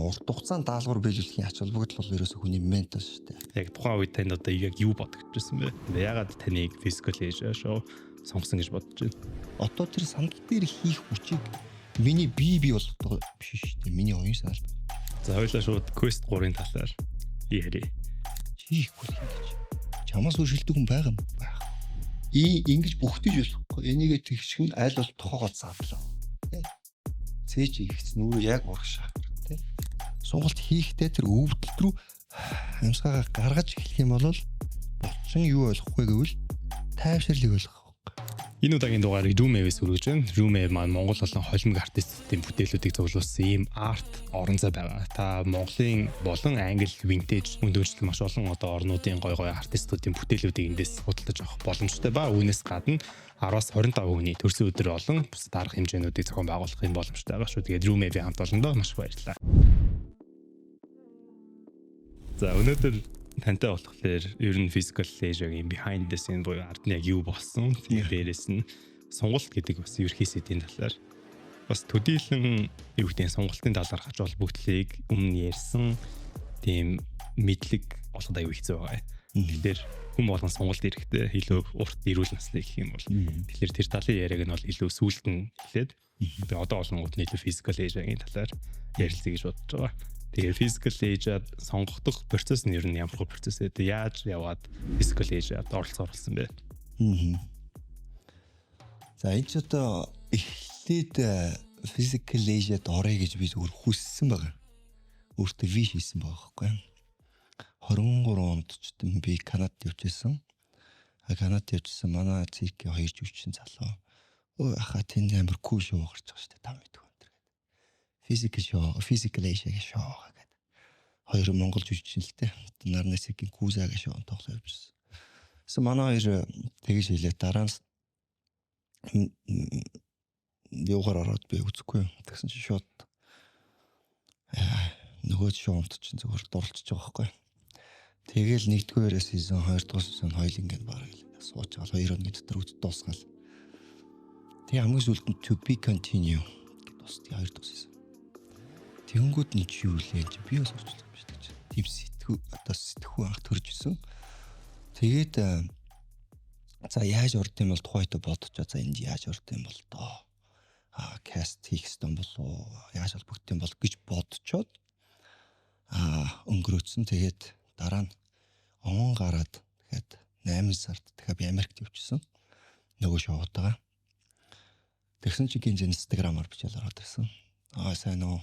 урт хугацаанд даалгавар биелүүлэхийн ач холбогдол бол ерөөсөө хүний ментал шүү дээ. Яг тухайн үед танд одоо яг юу бодож байсан бэ? Яагаад таныг physical age шоу сонгосон гэж бодож байна? Одоо тэр сандал дээр хийх хүчийг миний бие болгох биш шүү дээ. Миний оюун санаа. За хоёулаа шууд quest 3-ын талаар ярий. Хийхгүй л ингэж. Чамаас өршөлдөг хүн байгаа юм байх. Ингэж бүхтэж болохгүй. Энийгээ тэгшгэн аль бол тухайгаа задлаа. Цээж ихс нүрээ яг урагшаа тий. Сонголт хийхдээ тэр өвдөлт рүү амьсгаагаа гаргаж эхлэх юм бол болчин юу болохгүй гэвэл тайвширлыг ойлгох. Энэ удаагийн дугаарыг Room-ээс өргөж байна. Room маань Монгол болон холимог артистуудын бүтээлүүдийг зөвлөсөн ийм арт орон зай байгаа. Та Монголын болон англи vintage өндөрлөл маш олон одоо орнуудын гой артистуудын бүтээлүүдийг эндээс худалдаж авах боломжтой ба үүнээс гадна 10-аас 25 хүний төрсөн өдөр болон бусад арга хэмжээнүүдийг зохион байгуулахын боломжтой байгаа шүү. Тэгээд Room-ийн хамт олондоо маш их баярлалаа. За өнөөдөр тантай болохоор ер нь physical age-ийн behind the scene буюу ард нь яг юу болсон. Тэгээд дээрэс нь сонголт гэдэг бас ерхий сэдвийн талаар бас төдийлөн юу гэдэг сонголтын талаар хач холбогдлыг өмнө ярьсан тийм мэдлэг олоход аюу хэцүү байгаа. Тэгэхээр хүн болгон сонголт хэрэгтэй илүү урт эрүүл наслыг гэх юм бол. Тэгэхээр тэр талын яриаг нь бол илүү сүүлд нь хэлээд би одоо олонгууд нь илүү physical age-ийн талаар ярилцъя гэж бодож байгаа. Тэгэхээр physical age-ад сонгох процесс нь ер нь ямар процесс вэ? Яаж яваад physical age-ад оролцсон бэ? За энэ ч одоо эхлээд physical age-ад орё гэж би зүгээр хүссэн байгаа. Өөртөө виш хийсэн байгаа байхгүй. 23 онд ч би Канадад явчихсан. Канадад явчихсан манай циркийн 2 жүжигчин залуу. Ахаа тэнд амар кул шоу гарч байгаа шүү дээ. Та мэдгүй энэ гэдэг. Physical age гэж шоу гэдэг. 2 монгол жүжигчин л дээ. Нарны циркийн Куза гэж шоу тоглож явчихсан. Тэсэн манай хоёр тэгж хэлээ дараа нь явгаар ороод би үзэхгүй. Тэгсэн чинь шууд нөгөө шоунд чинь зөвхөн дурлцж байгаа байхгүй. Тэгэл 1-р сезон 2-р сезон хоёул ингээд бараг сууж байгаа 2 өдрийн дотор үд дуусгаал. Тэг хамгийн сүүлд нь to be continue гэдэг дуусна 2 дуус сезон. Тэнгүүд нь чи юу лээ чи би бас орчлоо юм шиг гэж. Тим сэтгүү анх төрж исэн. Тэгээд за яаж орд юм бол тухайд бодчихоо за энд яаж орд юм бол доо. Каст хийх юм болоо яаж холбогдох юм бол гэж бодцоод өнгөрөөцсөн. Тэгээд дараа нь он гараад тэгэхэд 8 сард тэгэхээр би Америкт явчихсан. Нөгөө шоутайгаа. Тэгсэн чи гинж Instagram-аар бичээл ороод ирсэн. Сайн уу.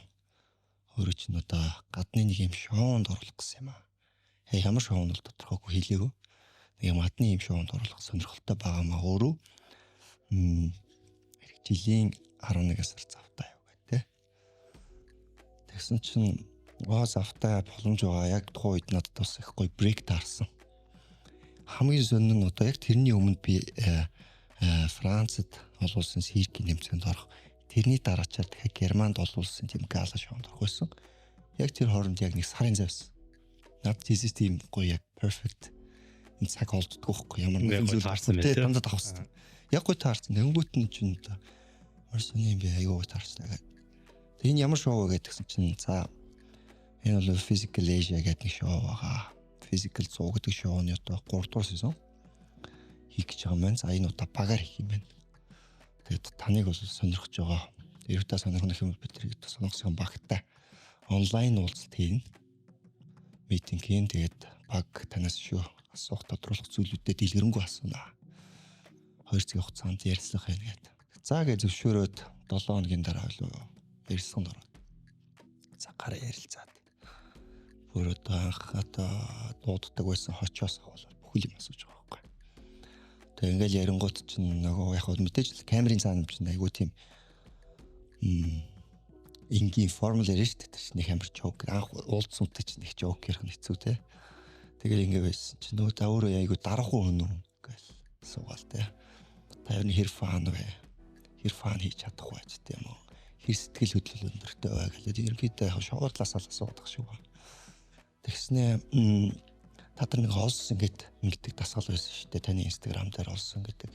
Өөрөө ч одоо гадны нэг юм шоунд оруулах гэсэн юм аа. Ямар шоунд бол тодорхойгүй хэлээгүй. Нэг юм гадны юм шоунд оруулах сонирхолтой байгаа маа өөрөө. Жилийн 11 сар завтаа яв гэдэг. Тэгсэн чинь завтаа боломж байгаа. Яг тухайн үед надад бас их гоё брейк таарсан. Хамгийн сонин нь одоо яг тэрний өмнө би Францад олуулсан циркийн нэмцээнд орох. Тэрний дараачаар дахиад Германд олуулсан тийм гала шоунд орох байсан. Яг тэр хооронд яг нэг сарын завс. Надад тийм гоё яг perfect энэ цаг олддгоо байхгүй ямар нэгэн зүйл таарсан байх. Дандаа давхсан. Яг гоё таарсан. Тэнгүүт нь чинь одоо орсны юм би аюу таарсан. Тэг энэ ямар шоу вэ гэдгсэн чинь за энэ бол physical age гэдэг нэг шоу байгаа. Physical 100 гэдэг шоуны одоо 3 дугаар сезон хийх гэж байгаа маань. За энэ удаа багаар хийх юм байна. Тэгээд таныг бол сонирхож байгаа. Эрэгтэй сонирхох юм бид тэрийг сонирхсан багтай онлайн уулзалт хийн. Митинг хийн. Тэгээд баг танаас шүү асуух тодруулах зүйлүүдэд дэлгэрэнгүй асууна. 2 цагийн хугацаанд ярилцлах юм гэдэг. За гэж зөвшөөрөөд 7 хоногийн дараа ярилцсан ороод. За гараа ярилцаад. Бүр одоо дууддаг байсан хочоос аваад бүхэл юм асууж байгаа байхгүй. Тэг ингээл ярингуут чинь нөгөө яг мэдээж камерын цаана чинь айгуу тийм ингийн формул ярьж шүү дээ. Нэг амар жок анх уулзсан үедээ чинь нэг жок ярих нь хэцүү те. Тэгэл ингээ байсан чинь нөгөө та өөрөө айгуу дарахгүй хүн үү гэж суугаал те. Та юу хэр фан вэ? Хэр фан хийж чадахгүй байж тийм үү? Хэр сэтгэл хөдлөл өндөртэй бай гэдэг. Ерөнхийдөө яг шоуар талаас асуудаг шүү. Тэгснэ та нар нэг олсон гэдэг дасгал байсан шүү дээ. Таны Instagram дээр олсон гэдэг.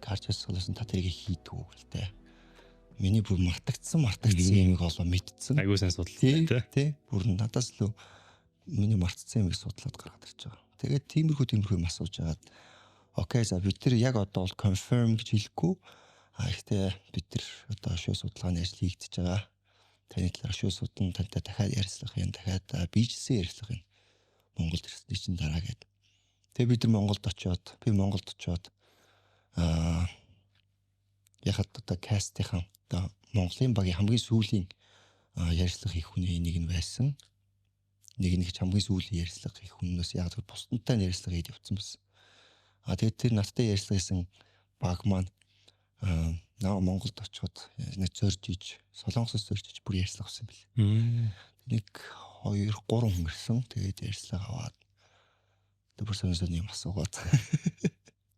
Гарч ирсэн та тэрийг хийдгүү гэлтэй. миний бүр мартагдсан юмыг олоо мэдсэн. Айгуу сайн судалсан тий. Бүр надаас л миний мартсан юмыг судлаад гаргаад ирж байгаа. Тэгээд тиймэрхүү юм асууж агаад окей за бид нар яг одоо бол confirm гэж хэлэхгүй. Гэхдээ бид нар одоо шууд судалгааны ажил хийгдэж байгаа. Таны талаар шууд судан тантай дахиад ярилцлах юм, дахиад bijсэн ярилцлах юм. Монголд ирсний чинь дараа гээд. Тэгээ бид нар Монголд очиод яхад одоо кастынхаа одоо Монголын багийн хамгийн сүүлийн ярилцлага хийх хүний нэг нь байсан. Нэг нь хамгийн сүүлийн ярилцлага хийх хүнээс яг зөв бусдантай ярилцлага хийж явцсан байсан. Тэгээд тэр надтай ярилцлага хийсэн баг маань Монголд очиод нэг зорж иж, Солонгосоос зорж иж бүр ярилцлага авсан бэл. Нэг 2 3 хүн ирсэн. Тэгээд ярилцлага аваад тэр сонсон юм асуугаад.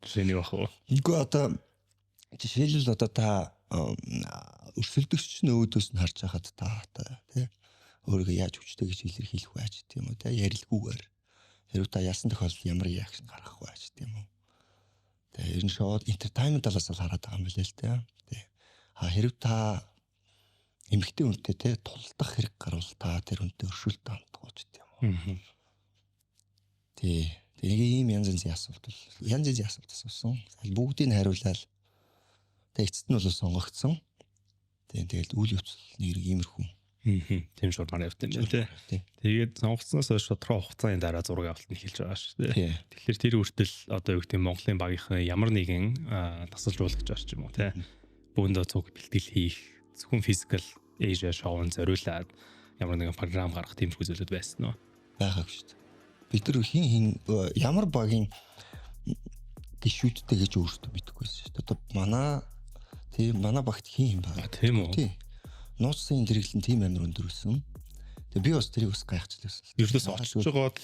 Жишээний бах уу? Үгүй одоо жишээлбэл одоо та өрсөлдөгч нь өөдөөс нь харж байхад та тий өөрийгөө яаж хүчтэй гэж илэрхийлэх вэ ч тийм үү тий ярилгүйгээр хэрвээ та яасан тохиолдолд ямар реакшн гаргах вэ ч тийм үү. Тэгээ ер нь шууд entertainment талаас нь хараад байгаа юм билээ л тий. Хэрвээ та эмэгтэй хүнтэй тий тулдах хэрэг гарвал та тэр хүнтэй өршөөлт ханддаг ч тийм үү. Тий. Тэгээ ийм янз янзын асуулт асуусан. Бүгдийг хариулаад тэг эцэст нь бол сонгогдсон. Тэгээд үйл явц нэр иймэрхүү. Тийм шуурмаар явт юм тий. Тэгээд сонгогдсноос хойш тодорхой хугацааны дараа зураг авалт нь эхэлж байгаа шүү дээ. Тэгэхээр тэр үртэл одоо юу гэдэг Монголын багийнхан ямар нэгэн тасалжуулагч орч юм уу тий. Бөөндөө цуг бэлтгэл хийх, зөвхөн physical Asia show-ын зориулаад ямар нэгэн програм гаргах тиймэрхүү зүйлүүд байсан уу? Байгаагүй шүү дээ. Бид нар хин ямар багийн гişүүдтэй гэж өөрсдөө мэдэхгүйсэн шүү дээ. Одоо манай багт хин байгаа. Тийм үү? Тий. Нууцсын хэрэглэн тийм амар өндөр өссөн. Тэгээ би бас тэрийг бас гайхчихлаа. Ердөөс очиж байгаад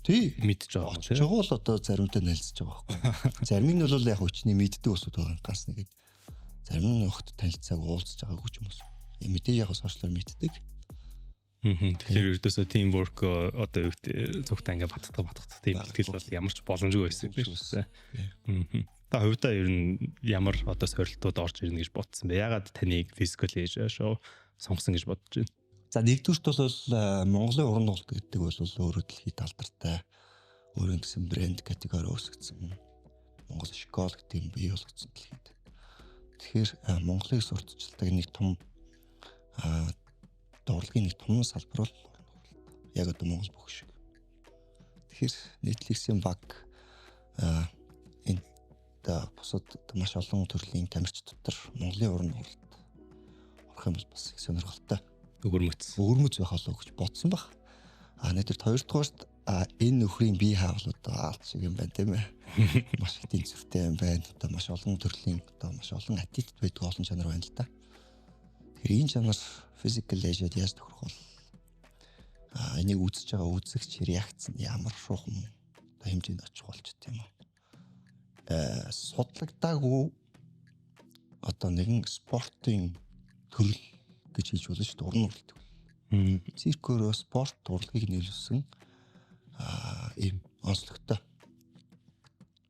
тий мэдж байгаа юм тийм. Жогоол одоо заримдаа нэлцэж байгаа байхгүй. Зарим нь бол яг өчний мэддэг усуд байгаа ганц нэгэд. Зарим нь огт танилцааг уулзж байгаагүй ч юм уу. Мэдээ яг сошиалар мэддэг. Тэгэхээр ердөөсөө team work одоо юу гэдэг зүгтээ ингээ батдаг тийм бэлтгэл бол ямар ч боломжгүй байсан юм байна. Та хувьдаа ер нь ямар одоо сорилтууд орж ирнэ гэж бодсон бэ? Ягаад таныг physical Asia show сонгосон гэж бодож байна? За нэгдүгürt бол Монголын уран тоглолт гэдэг бол өөрөө дэлхийд алдартай өөрийн гэсэн брэнд категори үүсгэсэн. Монгол школ гэдэг юм бий болгоцсон дэлхийд. Тэгэхээр Монголыг сурталчилдаг нэг том дурлагын нэг том салбар бол яг одоо Монгол бүх шиг. Тэгэхээр Netflix-ийн баг энэ бусад маш олон төрлийн тамирч дотор Монголын уран тоглолт орох юм бол бас их сонирхолтой. Өгөрмөц байх болов гэж бодсон баг. Нэгдүгээр хоёрдугаарт энэ нөхрийн бие хаавал одоо аалт шиг юм байна тийм ээ. Маш их тэнцвэртэй юм байна. Одоо маш олон төрлийн одоо маш олон attitude байдаг олон чанар байна л да. Тэгэхээр энэ чанар physical Asia-д яаж тохирох бол энийг үзэж байгаа үзэгч реакц нь ямар шуухан одоо хэмжээнд очих болч тийм үү. Судлагдаагүй одоо нэгэн спортын төрөл гэж хэлж болно шүү дээ. Уран уралт. Циркөөрөө спорт урлагийг нийлүүлсэн ийм онцлогтой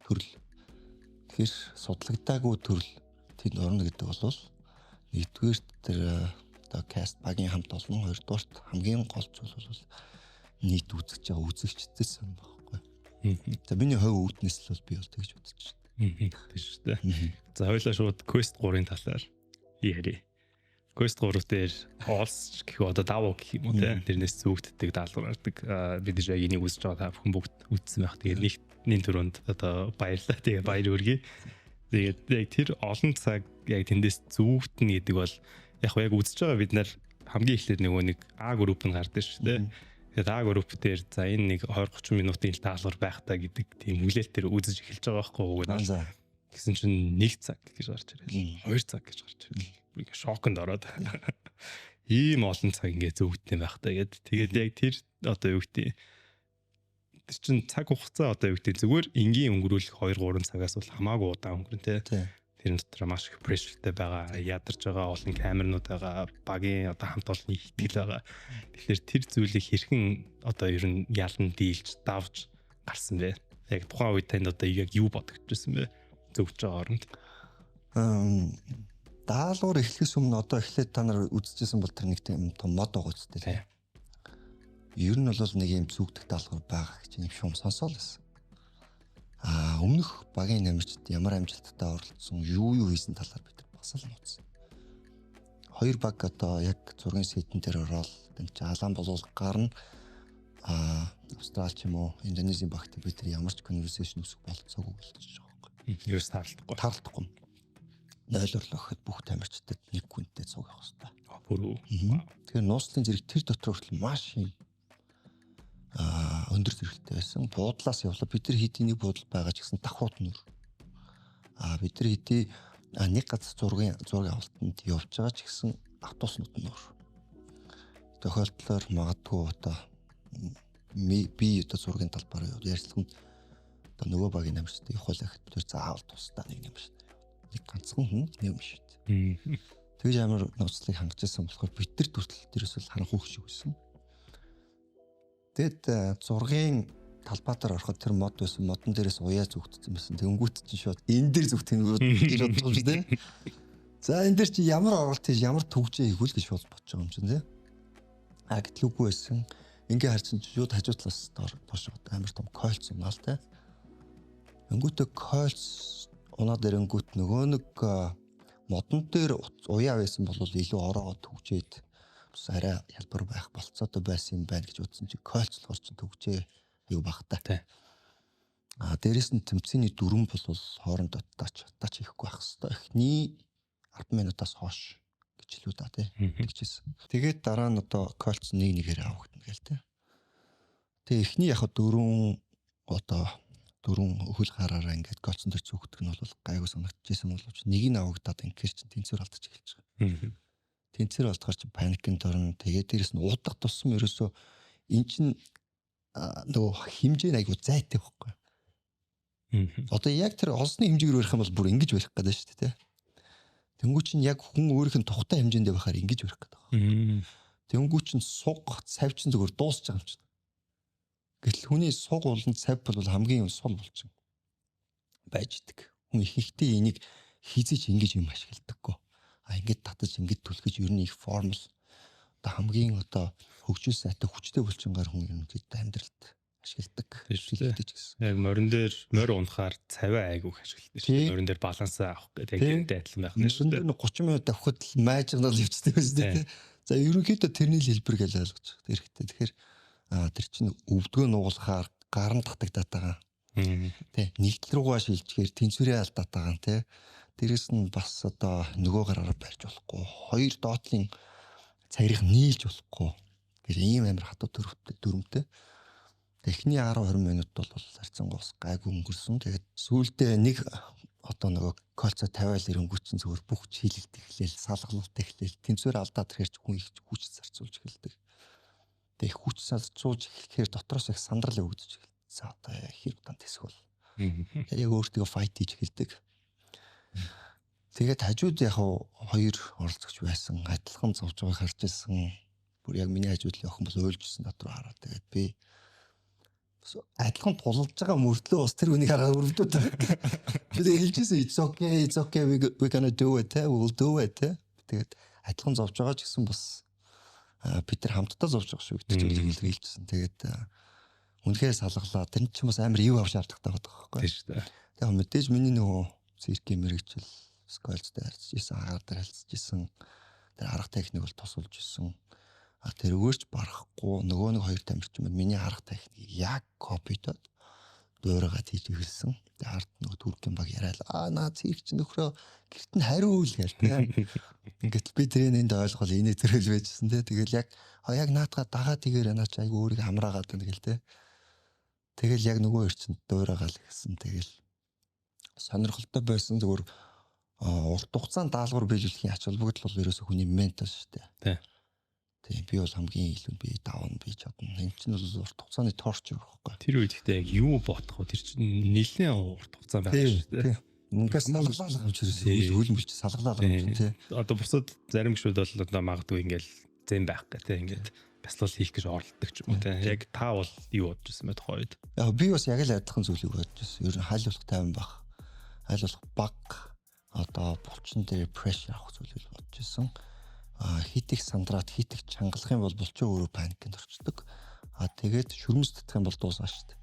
төрөл. Тэгэхээр судлагдаагүй төрөл тэнд орно гэдэг бол нэгдүгээр тэр одоо каст багийн хамт олон, хоёрдугаарт хамгийн голч бол нийт үзэж байгаа үзэгчдээс юм байхгүй. За миний хувь үүднээс л бол би бол тэгж бодож байна. Тийм шүү дээ. За хоёлаа шууд Quest 3-ын талаар ярив. Quest 3 дээр Олс гэх одоо давуу гэх юм уу те. Тэрнээс зүгтдэг даалгавардаг. Бид яг энийг үзэж байгаа та бүхэн бүгд үзсэн байх. Тэгээд нэг төрөнд одоо баярлалаа. Тэгээд баяр хүргэе. Тэгээд яг тэр олон цаг яг тэндээс зүгтнэ гэдэг бол яг үзэж байгаа бид нар хамгийн эхлээд нэг А групп нь гардаг шүү дээ. Тэгээд А групп дээр за энэ нэг 20-30 минутын даалгавар байх та гэдэг тийм хүлээлт төр үзэж эхэлж байгаа байхгүй юу? Гэсэн чинь 1 цаг гэж гарч ирэл. 2 цаг гэж гарч ирэл. Ингээ шоконд ороод. Ийм олон цаг ингээ зүгтэн байх та гэд. Тэгээд яг тэр одоо юу гэдэг тэр чин цаг хугацаа одоо юу гэдэг зүгээр энгийн өнгөрүүлэх 2-3 цагаас бол хамаагүй удаан өнгөрнө те. Тэр дотор маш их прешертэй байгаа, ядарч байгаа олон камернууд байгаа, багийн одоо хамт олонны ихтгэл байгаа. Тэгэхээр тэр зүйлийг хэрхэн одоо ер нь ялан дийлж, давж гарсан бэ? Яг тухайн үед танд одоо яг юу бодогдчихсэн бэ? Зөвж байгаа оронд. даалгавар эхлэхээс өмнө одоо эхлээд та нар үзчихсэн бол тэр нэг тийм том мод байгаа үстэй тийм. Ер нь бол нэг юм зүгдэх даалгавар байгаа гэж юм шум сонсоол байсан. Өмнөх багийн намжид ямар амжилттай оролцсон, юу хийсэн талаар бид бас л нууцсан. Хоёр баг одоо яг зургийн сэтэн дээр ороод тэнч алаан боловлгаар нь Австрали ч юм уу, Индонезийн багт бид нар ямар ч конверсашн үсэх болцоогүй болчихж байгаа юм. Ерөөс таарлахгүй. 0 орлоход бүх тамирчдад нэг хүнтэй цуг явах хэрэгтэй. Бүрөө. Тэгэхээр нууцлын зэрэг тэр дотор хүртэл маш юм өндөр зэрэгтэй байсан. Буудлаас явлаа бид нар хэдийн нэг буудал байгаа ч гэсэн давхууд нүр. Бид нар хэдий нэг газар зургийн авалтанд явж байгаа ч гэсэн автобуснууд нүр. Тохиолдлоор магадгүй одоо би одоо зургийн талбаар ярьсан одоо нөгөө багийн намжтай явахлаа гэхэд бид заавал тусдаа нэг юм шүү дээ. Нэг ганцхан хүн юм шүү дээ. Тэгж амар нууцлыг хангажсэн болохоор бид нар төртөл дээрээс л харанхуй хөшиг байсан. Тэгэд зургийн талбайтаар ороход тэр мод байсан. Модон дээрээс уяа зүгтсэн байсан. Тэнгүүт чинь шууд энэ дээр зүгтэх нь гэж бодсон шүү дээ. За энэ дээр чи ямар оролт хийж ямар төгжээ хийгүүл гэж бодож байгаа юм чинь тий. Гэтэл үгүй байсан. Ингээ харсан чи шууд хажуу талаас доош амар том кольц унаа л тий. Тэнгүүтээ кольц унаад ирэнгүүт нөгөө нэг модон дээр уяа байсан бол илүү ороогоо төгжээд арай хялбар байх болцоотой байсан юм байна гэж бодсон чи кольцлохор ч төгжээ юу багтаа. Дээрэс нь тэмцээний дүрэн бол хоорондоо тач хийхгүй байх хэвээр. Эхний 10 минутаас хойш гэж л үү да тий. Тэгчихсэн. Тэгээд дараа нь одоо кольц нэг нэгээр авагдана гээл тий. Тэгээ эхний яг дөрөв өхөл гараараа ингээд кольцон дээр зүгтэх нь бол гайгүй санагдчихсэн боловч нэг нь авагдаад ингээд чинь тэнцвэр алдаж эхэлж байгаа. Тэнцвэр алдахаар чи паникнд орно. Тэгээд дээрэс нь уудах тусам ерөөсөө эн чин нөгөө хэмжээ айгу зайтай байхгүй. Одоо яг тэр олсны хэмжээгээр барих юм бол бүр ингэж барих гэдэг шүү дээ. Тэнгүү чин яг хүн өөрийнх нь тухтай хэмжээндээ байхаар ингэж барих гэдэг байгаа. Тэнгүү чин суг цав чин зүгээр дуусч байгаа юм чинь. Гэтэл хүний суг болон цав бол хамгийн сул болчихно. Байж идэг. Хүн ихэнхдээ энийг хизэж ингэж юм ашигладаггүй. Ингээд татаж ингээд түлхэж ер нь их формул одоо хамгийн одоо хөгжил сайтай хүчтэй булчингаар хүн ерөнхийдөө амьдралд ашигладаг. Яг морин дээр морь унахаар цавиа айгүйх ашигладаг шүү. Морин дээр балансаа авах гэдэг яг адилхан байх нь шүү. 30 минут авахд л майжнал явцдаг байсан тийм. За ерөнхийдөө тэрний л хэлбэр гэж ойлгож байгаа хэрэгтэй. Тэгэхээр тэр чинь өвдгөө нуулахаар гарн татагдаад байгаа. Тэ нэгдэл рүүгээ шилжчихээр тэнцвэрээ алдаад байгаа тийм. Дээрэс нь бас одоо нөгөө гараараа барьж болохгүй. Хоёр доотлын цагирыг нийлж болохгүй. Гэр ийм амар хатуу дүрмтэй. Эхний 10-20 минут бол харьцангуйс гайгүй өнгөрсөн. Тэгээд сүүлдээ нэг одоо нөгөө кольцоо тавиал ирэнгүүт чинь зүгээр бүх чийлэлт эхлээл, салгалт эхлээл, тэнцвэр алдаад ирэхэр хүн их хүч зарцуулж эхэлдэг. Тэгээд хүч зарцуулж эхлэхээр дотроос их сандрал өгдөж эхэлдэг. За одоо хэр удаан тэсгэл. Яг өөртөө файт хийж эхэлдэг. Тэгээд хажууд яг хоёр оролцогч байсан. Адилхан зовж байгааг харж ирсэн. Бүр яг миний хажууд л охин бол уйлжсэн дотроо хараад тэгээд би адилхан тулалж байгаа мөртлөө бас тэр үнийг хараад өрөвдөд байгаа. Би тэгээд хэлжсэн it's okay we gonna do it we'll do it. Тэгээд адилхан зовж байгаа ч гэсэн бас бид нар хамтдаа зовж байгаа шүү гэдэг зүйлийг хэлжсэн. Тэгээд үнэхээр салгалаа. Тэр чинь бас амар ив ав шаардлагатай байгаа байхгүй. Тийм шүү дээ. Тэгээд мэдээж миний нөгөө циркийн мэрэгчл сколцтой харьцажсэн, агаар дээр харьцажсэн. Тэр арга техник бол тусалж исэн. Тэр өгөөч барахгүй нөгөө нэг хоёр тамирчин маань миний арга техникийг яг копидод дуурайгаад хийж эхэлсэн. Тэгээд ард нөгөө түркийн баг яриад наа циркч нөхрөө гэрт нь хариу үйл гээл тийм. Ингээд би тренинг ойлгол инээ төрөл байжсэн тийм. Тэгэл яг наатгаа дагаад игээр наач айгу өөрийг хамраагаад байна гэл тийм. Тэгэл яг нөгөө эрчинд дуурайгаал гэсэн. Тэгэл сонирхолтой байсан зүгээр урт хугацаанд даалгавар биелүүлэхийн ач холбогдол бол ерөөсөө хүний ментал шүү дээ. Тийм би бол хамгийн илүү би давна би чадна. Энэ чинь бол урт хугацааны торч байхгүй. Тэр үед ихтэй яг юу бодох вэ? Тэр чинь нэлээд урт хугацаа байх шүү дээ. Ингээс салгалаа авч ирсэн. Хөлмөлч салгалаа авч тий. Одоо бусад зарим гişүүд бол одоо магадгүй ингээл зэн байх гэх тий ингээд бяцлал хийх гэж оролддог ч юм уу тий. Яг та бол юу бодож ирсэн бэ тухайд? Яг би бас яг л адилхан зүйлийг бодож ирсэн. Ер нь хайл болох тайван баг. Хайл болох баг одоо булчин дээр pressure авах зүйлийг бодож исэн. Хит их сандраад хит их чангалах юм бол булчин өөрөө паникнд орчдөг. Тэгээд шүрмэс татах юм бол дуусаа шүү дээ.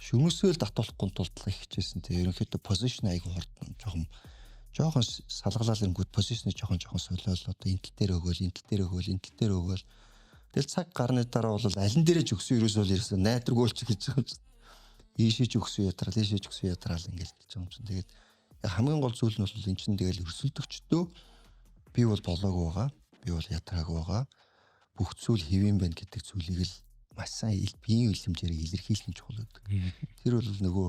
Шүрмэсөөл татуулахгүй тулд их хичээсэн. Тэгээ ерөнхийдөө позишн айгу хордно. Жохон салгалаалангууд позишныг жохон солиол одоо энтэл дээр өгөөл. Тэгэл цаг гарны дараа бол алин дээрээ ч өгсөн ерөөсөө ерөөсөө найдваргуулчих гэж байгаа юм чинь. Ийшээж өгсөн ятраал ингээл хэлж байгаа юм чинь. Тэгээд хамгийн гол зүйл нь бол эн чинь тэгэл өрсөлдөгчдөө би бол болоогүй байгаа. Би бол ятраагүй байгаа. Бүх зүйл хэвэн байна гэдэг зүйлийг л маш сайн биеийн үлэмжээр илэрхийлэх нь чухал гэдэг. Тэр бол нөгөө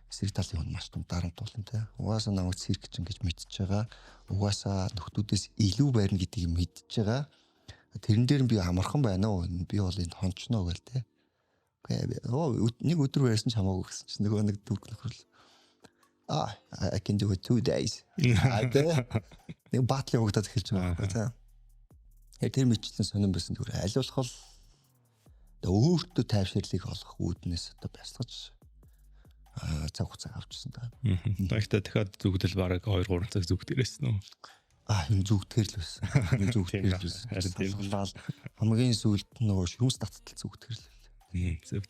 эсрэг талын хүн маш том дарамт болно те. Угаасаа намайг цирк чинь гэж мэдчихэж байгаа. Угаасаа нөхдүүдээс илүү байрна гэдгийг мэдчихэж байгаа. Тэрэн дээр би амархан байна уу? Би бол энд хончноо гэл те. Нэг өдөр байрсан ч хамаагүй гэсэн чинь нөгөө нэг дүрх нөхрөл. I can do it 2 days. Нэг батлын угтаад эхэлж байгаа байхгүй те. Тэр мэдчихсэн сонирн байсан зүгээр аль болох өөртөө тайвширлыг олох үүднээс одоо бясалгаж цаг хугацаа авчихсан та. Тэгтээ дахиад зүгдэл бараг 2-3 цаг зүгдэрсэн үү? Энэ зүгтгэр л байсан. Салгалал хамгийн сүүлд нөгөө шүмс таттал зүгтгэр л. Зөв.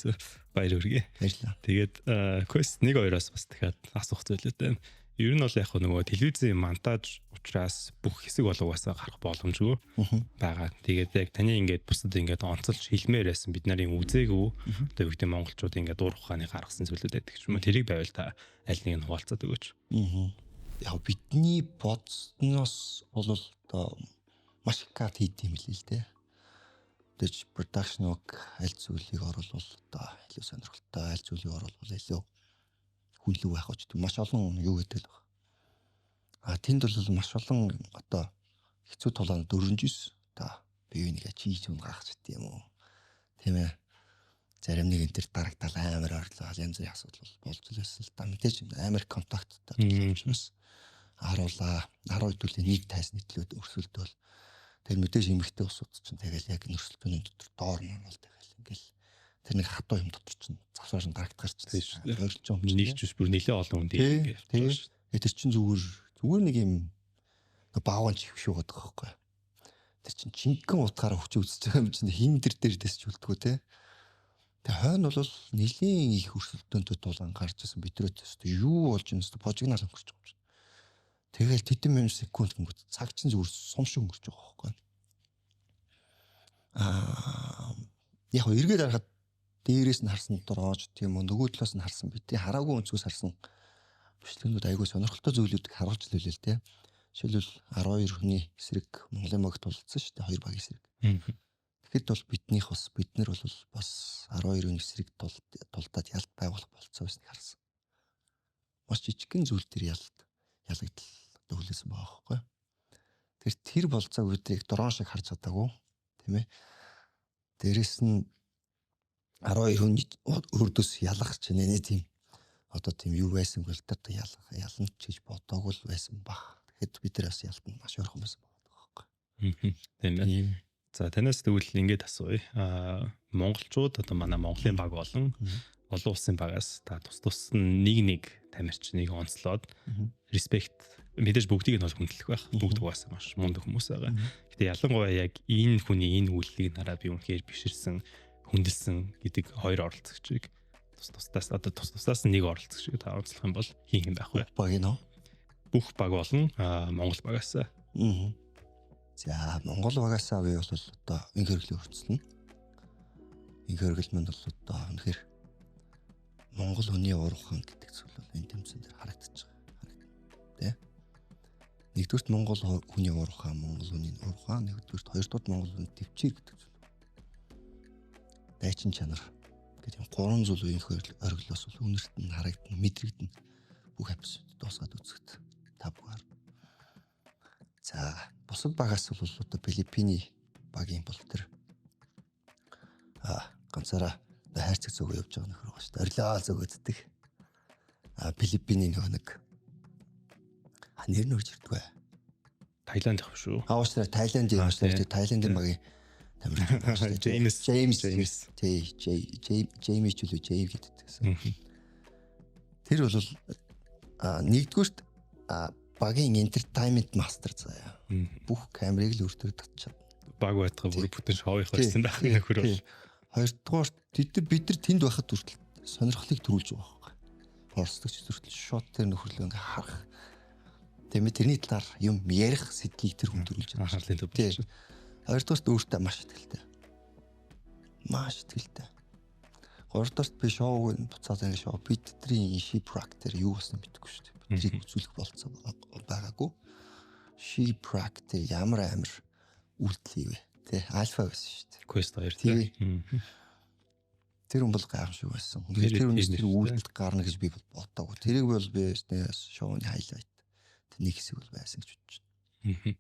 Баяр хүргэе. Баярлалаа. Тэгээд quest 1-2-оос бас дахиад асуух зүйлүүд байна. Ер нь бол яг нөгөө телевизийн монтаж учраас бүх хэсэг болгоосаа гарах боломжгүй байгаа. Тэгээд яг таны ингээд бусдад ингээд онцолж хэлмээр байсан бид нарын үзээгүй одоо бүгд монголчууд ингээд уур ухааны гаргасан зүйлүүд байдаг ч юм уу. Тэрийг байвал та аль нэг нь хуваалцаад өгөөч. Яг бидний бодсноос бол одоо маш их кат хийдэм билээ л дээ. Тэгж production-ыг аль зүйлийг оруулах одоо илүү сонирхолтой, аль зүйлийг оруулах илүү хүнлэг байх гэж маш олон юу гэдэг л байна. Тэнд бол маш олон одоо хэцүү тулаанд дөрөнжис та бие нэгэ чийж унгаах ч гэдэм юм уу. Тийм ээ. Зарим нэг энэ төр дарагдал амар орлоо янз бүрийн асуудал болж лээсэн л та мэдээж амар контакттай учраас харуулаа 12 төлөв нэг тайс нийтлүүд өрсөлдөөл тэр мэдээж эмэгтэй усууд чинь тэгэл яг нөрсөлтөний дотор доор нь бол тэгэл ингээл тэр нэг хатуу юм дотор чинь завсаар нь дарагдгарч тийм ойлж байгаа юм нэг ч биш бүр нэлээ олон хүн тийм тэр чинь зүгээр нэг юм бааван чихвшүү гэдэг байхгүй тэр чинь чингэн утгаараа хүч үзэж байгаа юм чинь хин дээр дэсч үлдгүү те тэг хойно бол нэлийн их өрсөлдөөнтэй дулаан гарч ирсэн бидрөөс юу болж юм бэ божигнал өнгөрч байгаа юм. Тэгэл тэдэн минут секунд гингүүд цаг чинь зүгээр сумш өнгөрч байгаа байхгүй. Яг эргээд харахад дээрээс нь харсан дороож тийм үү нөгөө талаас нь харсан бидний хараагүй өнцгөөс харсан бичлэгнүүд айгүй сонирхолтой зүйлүүдийг харуулж лээ л те. Жишээлбэл 12 хүний эсрэг Монголын багт тулцсан шүү дээ 2 багийн эсрэг. Тэгэхэд бол бид нар бол бас 12-ын эсрэг тулдаад ялт байгуулах болцоо байсныг харсан. Маш жижигхэн зүйл төр ялагдал одоо хүлээсэн байгаа байхгүй. Тэр болцоог үдрийг дрон шиг харж чадаагүй тийм ээ. Дээрэс нь 12 хүний өрдөөс ялах ч нэ тийм одоо тийм юу байсан бол одоо ялна ч гэж бодоогүй л байсан баг. Тэгэхэд бид нар бас ялтан маш ойрхон байсан байгаа байхгүй. Тийм ээ. За танаас тэгвэл ингэж асууя. Монголчууд одоо манай Монголын баг болон олон улсын багаас та тус нэг тамирчныг онцлоод респект мэдээж бүгдийг нь бол хүндлэх байх. Бүгд угаасаа маш мундаг хүмүүс байгаа. Гэтэ ялангуяа яг энэ хүний энэ үйлдэлийг нараа би үнэхээр биширсэн, хүндэлсэн гэдэг хоёр оролцогчийг тус-тусаас нэг оролцогчийг та онцлох юм бол хин байх вэ? Баг нөө. Бүх баг болон Монгол багаас. За Монгол багаас би бол одоо инх хэрэглээ хөрцлөн. Инх хэрэглэл манд бол одоо үнэхээр Монгол хүний уурхан гэдэг зүйл бол энэ тэмцэн дээр харагдаж байгаа. Тэ? Нэгдүгürt Монгол хүний уурхан, Монгол хүний уурхан, нэгдүгürt хоёрдугаар Монгол хүний төвчээр гэдэг зүйл. Дайчин чанар гэдэг юм гурван зүйл инх хэрэглээс бол үнэрт нь харагдана, мэдрэгдэн бүх эпизод дуусгаад үзэгд. Та бүхэн. За бусад багаас бол одоо Филиппиний багийн бол тэр ганцаараа хайрцаг зөөгөө явж байгаа нөхөр байгаа шүү дээ. Орилоо зөөгөөддөг. Филиппиний нэг нэр нь үрж ирдгүй. Таиланд явах шүү. Уушраа Таиландын уушраа Таиландын багийн тамирчин Джеймс чүлүү Джей гэдэг гэсэн. Тэр бол нэгдүгürt багийн entertainment master заяа. Бүх камерыг л өөртөө татчихад. Баг байтгаа бүр бүтэн шоу их болсон байх нөхөр бол. Хоёрдугаар бид нар тэнд байхад хүртэл сонирхлыг төрүүлж байгаа байхгүй. Орсдогч хүртэл шот тэр нөхөрлөө ингээ харах. Тэгээд тэрний талаар юм ярих сэтгэлийг тэр хүн төрүүлж байгаа. Анхаарлын төв болж. Хоёрдугаарт өөртөө маш ихтэй. Маш ихтэй. Гуравдугаарт би шоуг буцаад ингээ шоу бидний shipwreck тэр юу гэсэн мэдэхгүй шүү дээ. Бидрийг үзүүлэх болцоо байгаагүй. Shipwreck тэр ямар амир үйлдэл вэ? Тэ альфа байсан шүү дээ. Quest 2 тий. Тэр хүн бол гайхамшиг байсан. Тэр үнээс тэр үйлдэл гарна гэж би бодоагүй. Тэрийг бол би шоуны хайлайт. Нэг хэсэг бол байсан гэж бодож байна.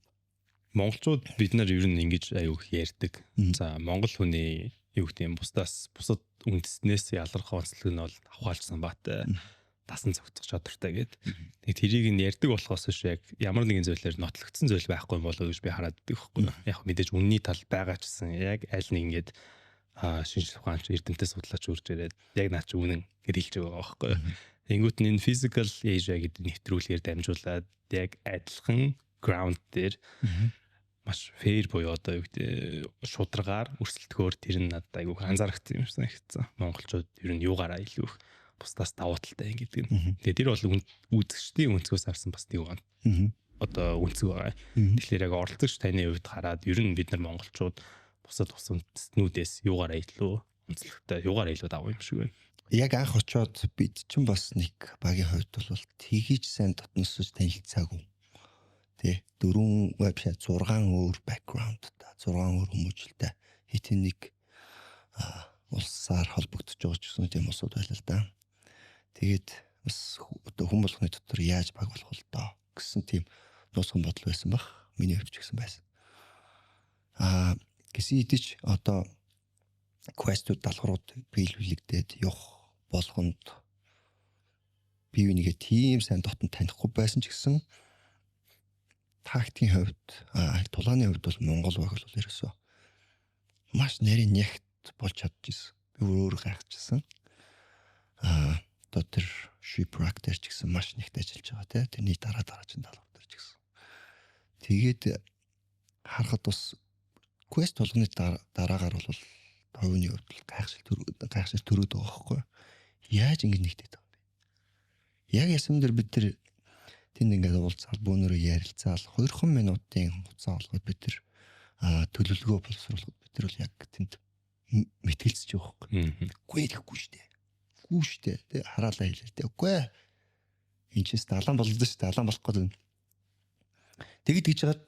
Монголчууд бид нар ер нь ингэж аюу их ярьдаг. За монгол хүний юу гэдэг юм бусдаас бусад үндэснээс ялгарх онцлог нь бол авахалжсан баатай дасан цогцох чадвартай гэдэг. Тэг тэрийг нь ярьдаг болохоос биш яг ямар нэгэн зүйлээр нотлогдсон зүйл байхгүй юм болоо гэж би хараад байхгүй. Яг мэдээж үнний тал байгаа ч гэсэн яг аль нэг ингэж шинжлэх ухаанч эрдэмтэд судлаач үрж ирээд яг наа чи үнэн гэж хэлж байгаа байхгүй. Тэнгүүт нь энэ physical age гэдэг нэвтрүүлгээр дамжуулаад яг адилхан ground дээр маш fair буюу одоо юу гэдэг шударгаар өрсөлдөхөөр тэр нь надад айгүй анзаарчихсан юм шиг санагдсан. Монголчууд ер нь юугаараа илүү их бусдаас давуу талтай гэдэг нь. Тэгээ тэр бол үзэгчдийн өнцгөөс харсан бас тийм одоо өнцөг байгаа. Тэгэхээр яг оролцогч таны хувьд хараад ер нь бид нар монголчууд бусад үндэстнүүдээс юугаараа илүү онцлогтой юугаараа илүү давуу юм шиг байна. Яг анх очоод бид ч бас нэг багийн хувьд бол тгийж сайн дотносож танилцаагүй. Тэ 4 вебсайт 6 өөр бэкграунд та 6 өөр хүмүүжлтэй хитэн нэг улсаар холбогдож байгаа ч гэсэн тийм улсууд байлаа л да. Тэгээд бас одоо хүн болгоны дотор яаж баг болох вэ доо гэсэн тийм нууцхан бодол байсан баг. Миний хувьд ч гэсэн байсан. Гэсэн идэж одоо quest-ууд даалгаврууд биелүүлэгдээд явах болгонд бие бинийгээ тийм сайн дотн танихгүй байсан ч гэсэн тактикийн хувьд тулааны хувьд бол Монгол баг бол ерөөсөө маш нарийн нягт болж чадчихсан. Би өөр гайхажсэн. Одоо тэр shipwreck дээр ч гэсэн маш нэгт ажиллаж байгаа тий. Тэрний дараа чинь даалгавар дээр ч гэсэн. Тэгээд харахад бас quest болгоны дараагаар бол товны хувьд гайхшил төрөөд байгаа байхгүй. Яаж ингэж нэгтээд байгаа юм бэ? Яг ясам дээр бид тэр тэнд ингээд уулзаад бөөнөрөө ярилцаал 2 минутын хугацаа олгоод бид тэр төлөвлөгөө боловсруулахад бид тэр бол яг тэнд мэтгэлцэж байгаа байхгүй. Үгүй гэхгүй шүү дээ. Үгүй шүү дээ. Тэ хараалаа хэлээ тэ. Үгүй. Энд чинь далаан боллоо шүү дээ. Далаан болох гэдэг. Тэгэд гэж хагаад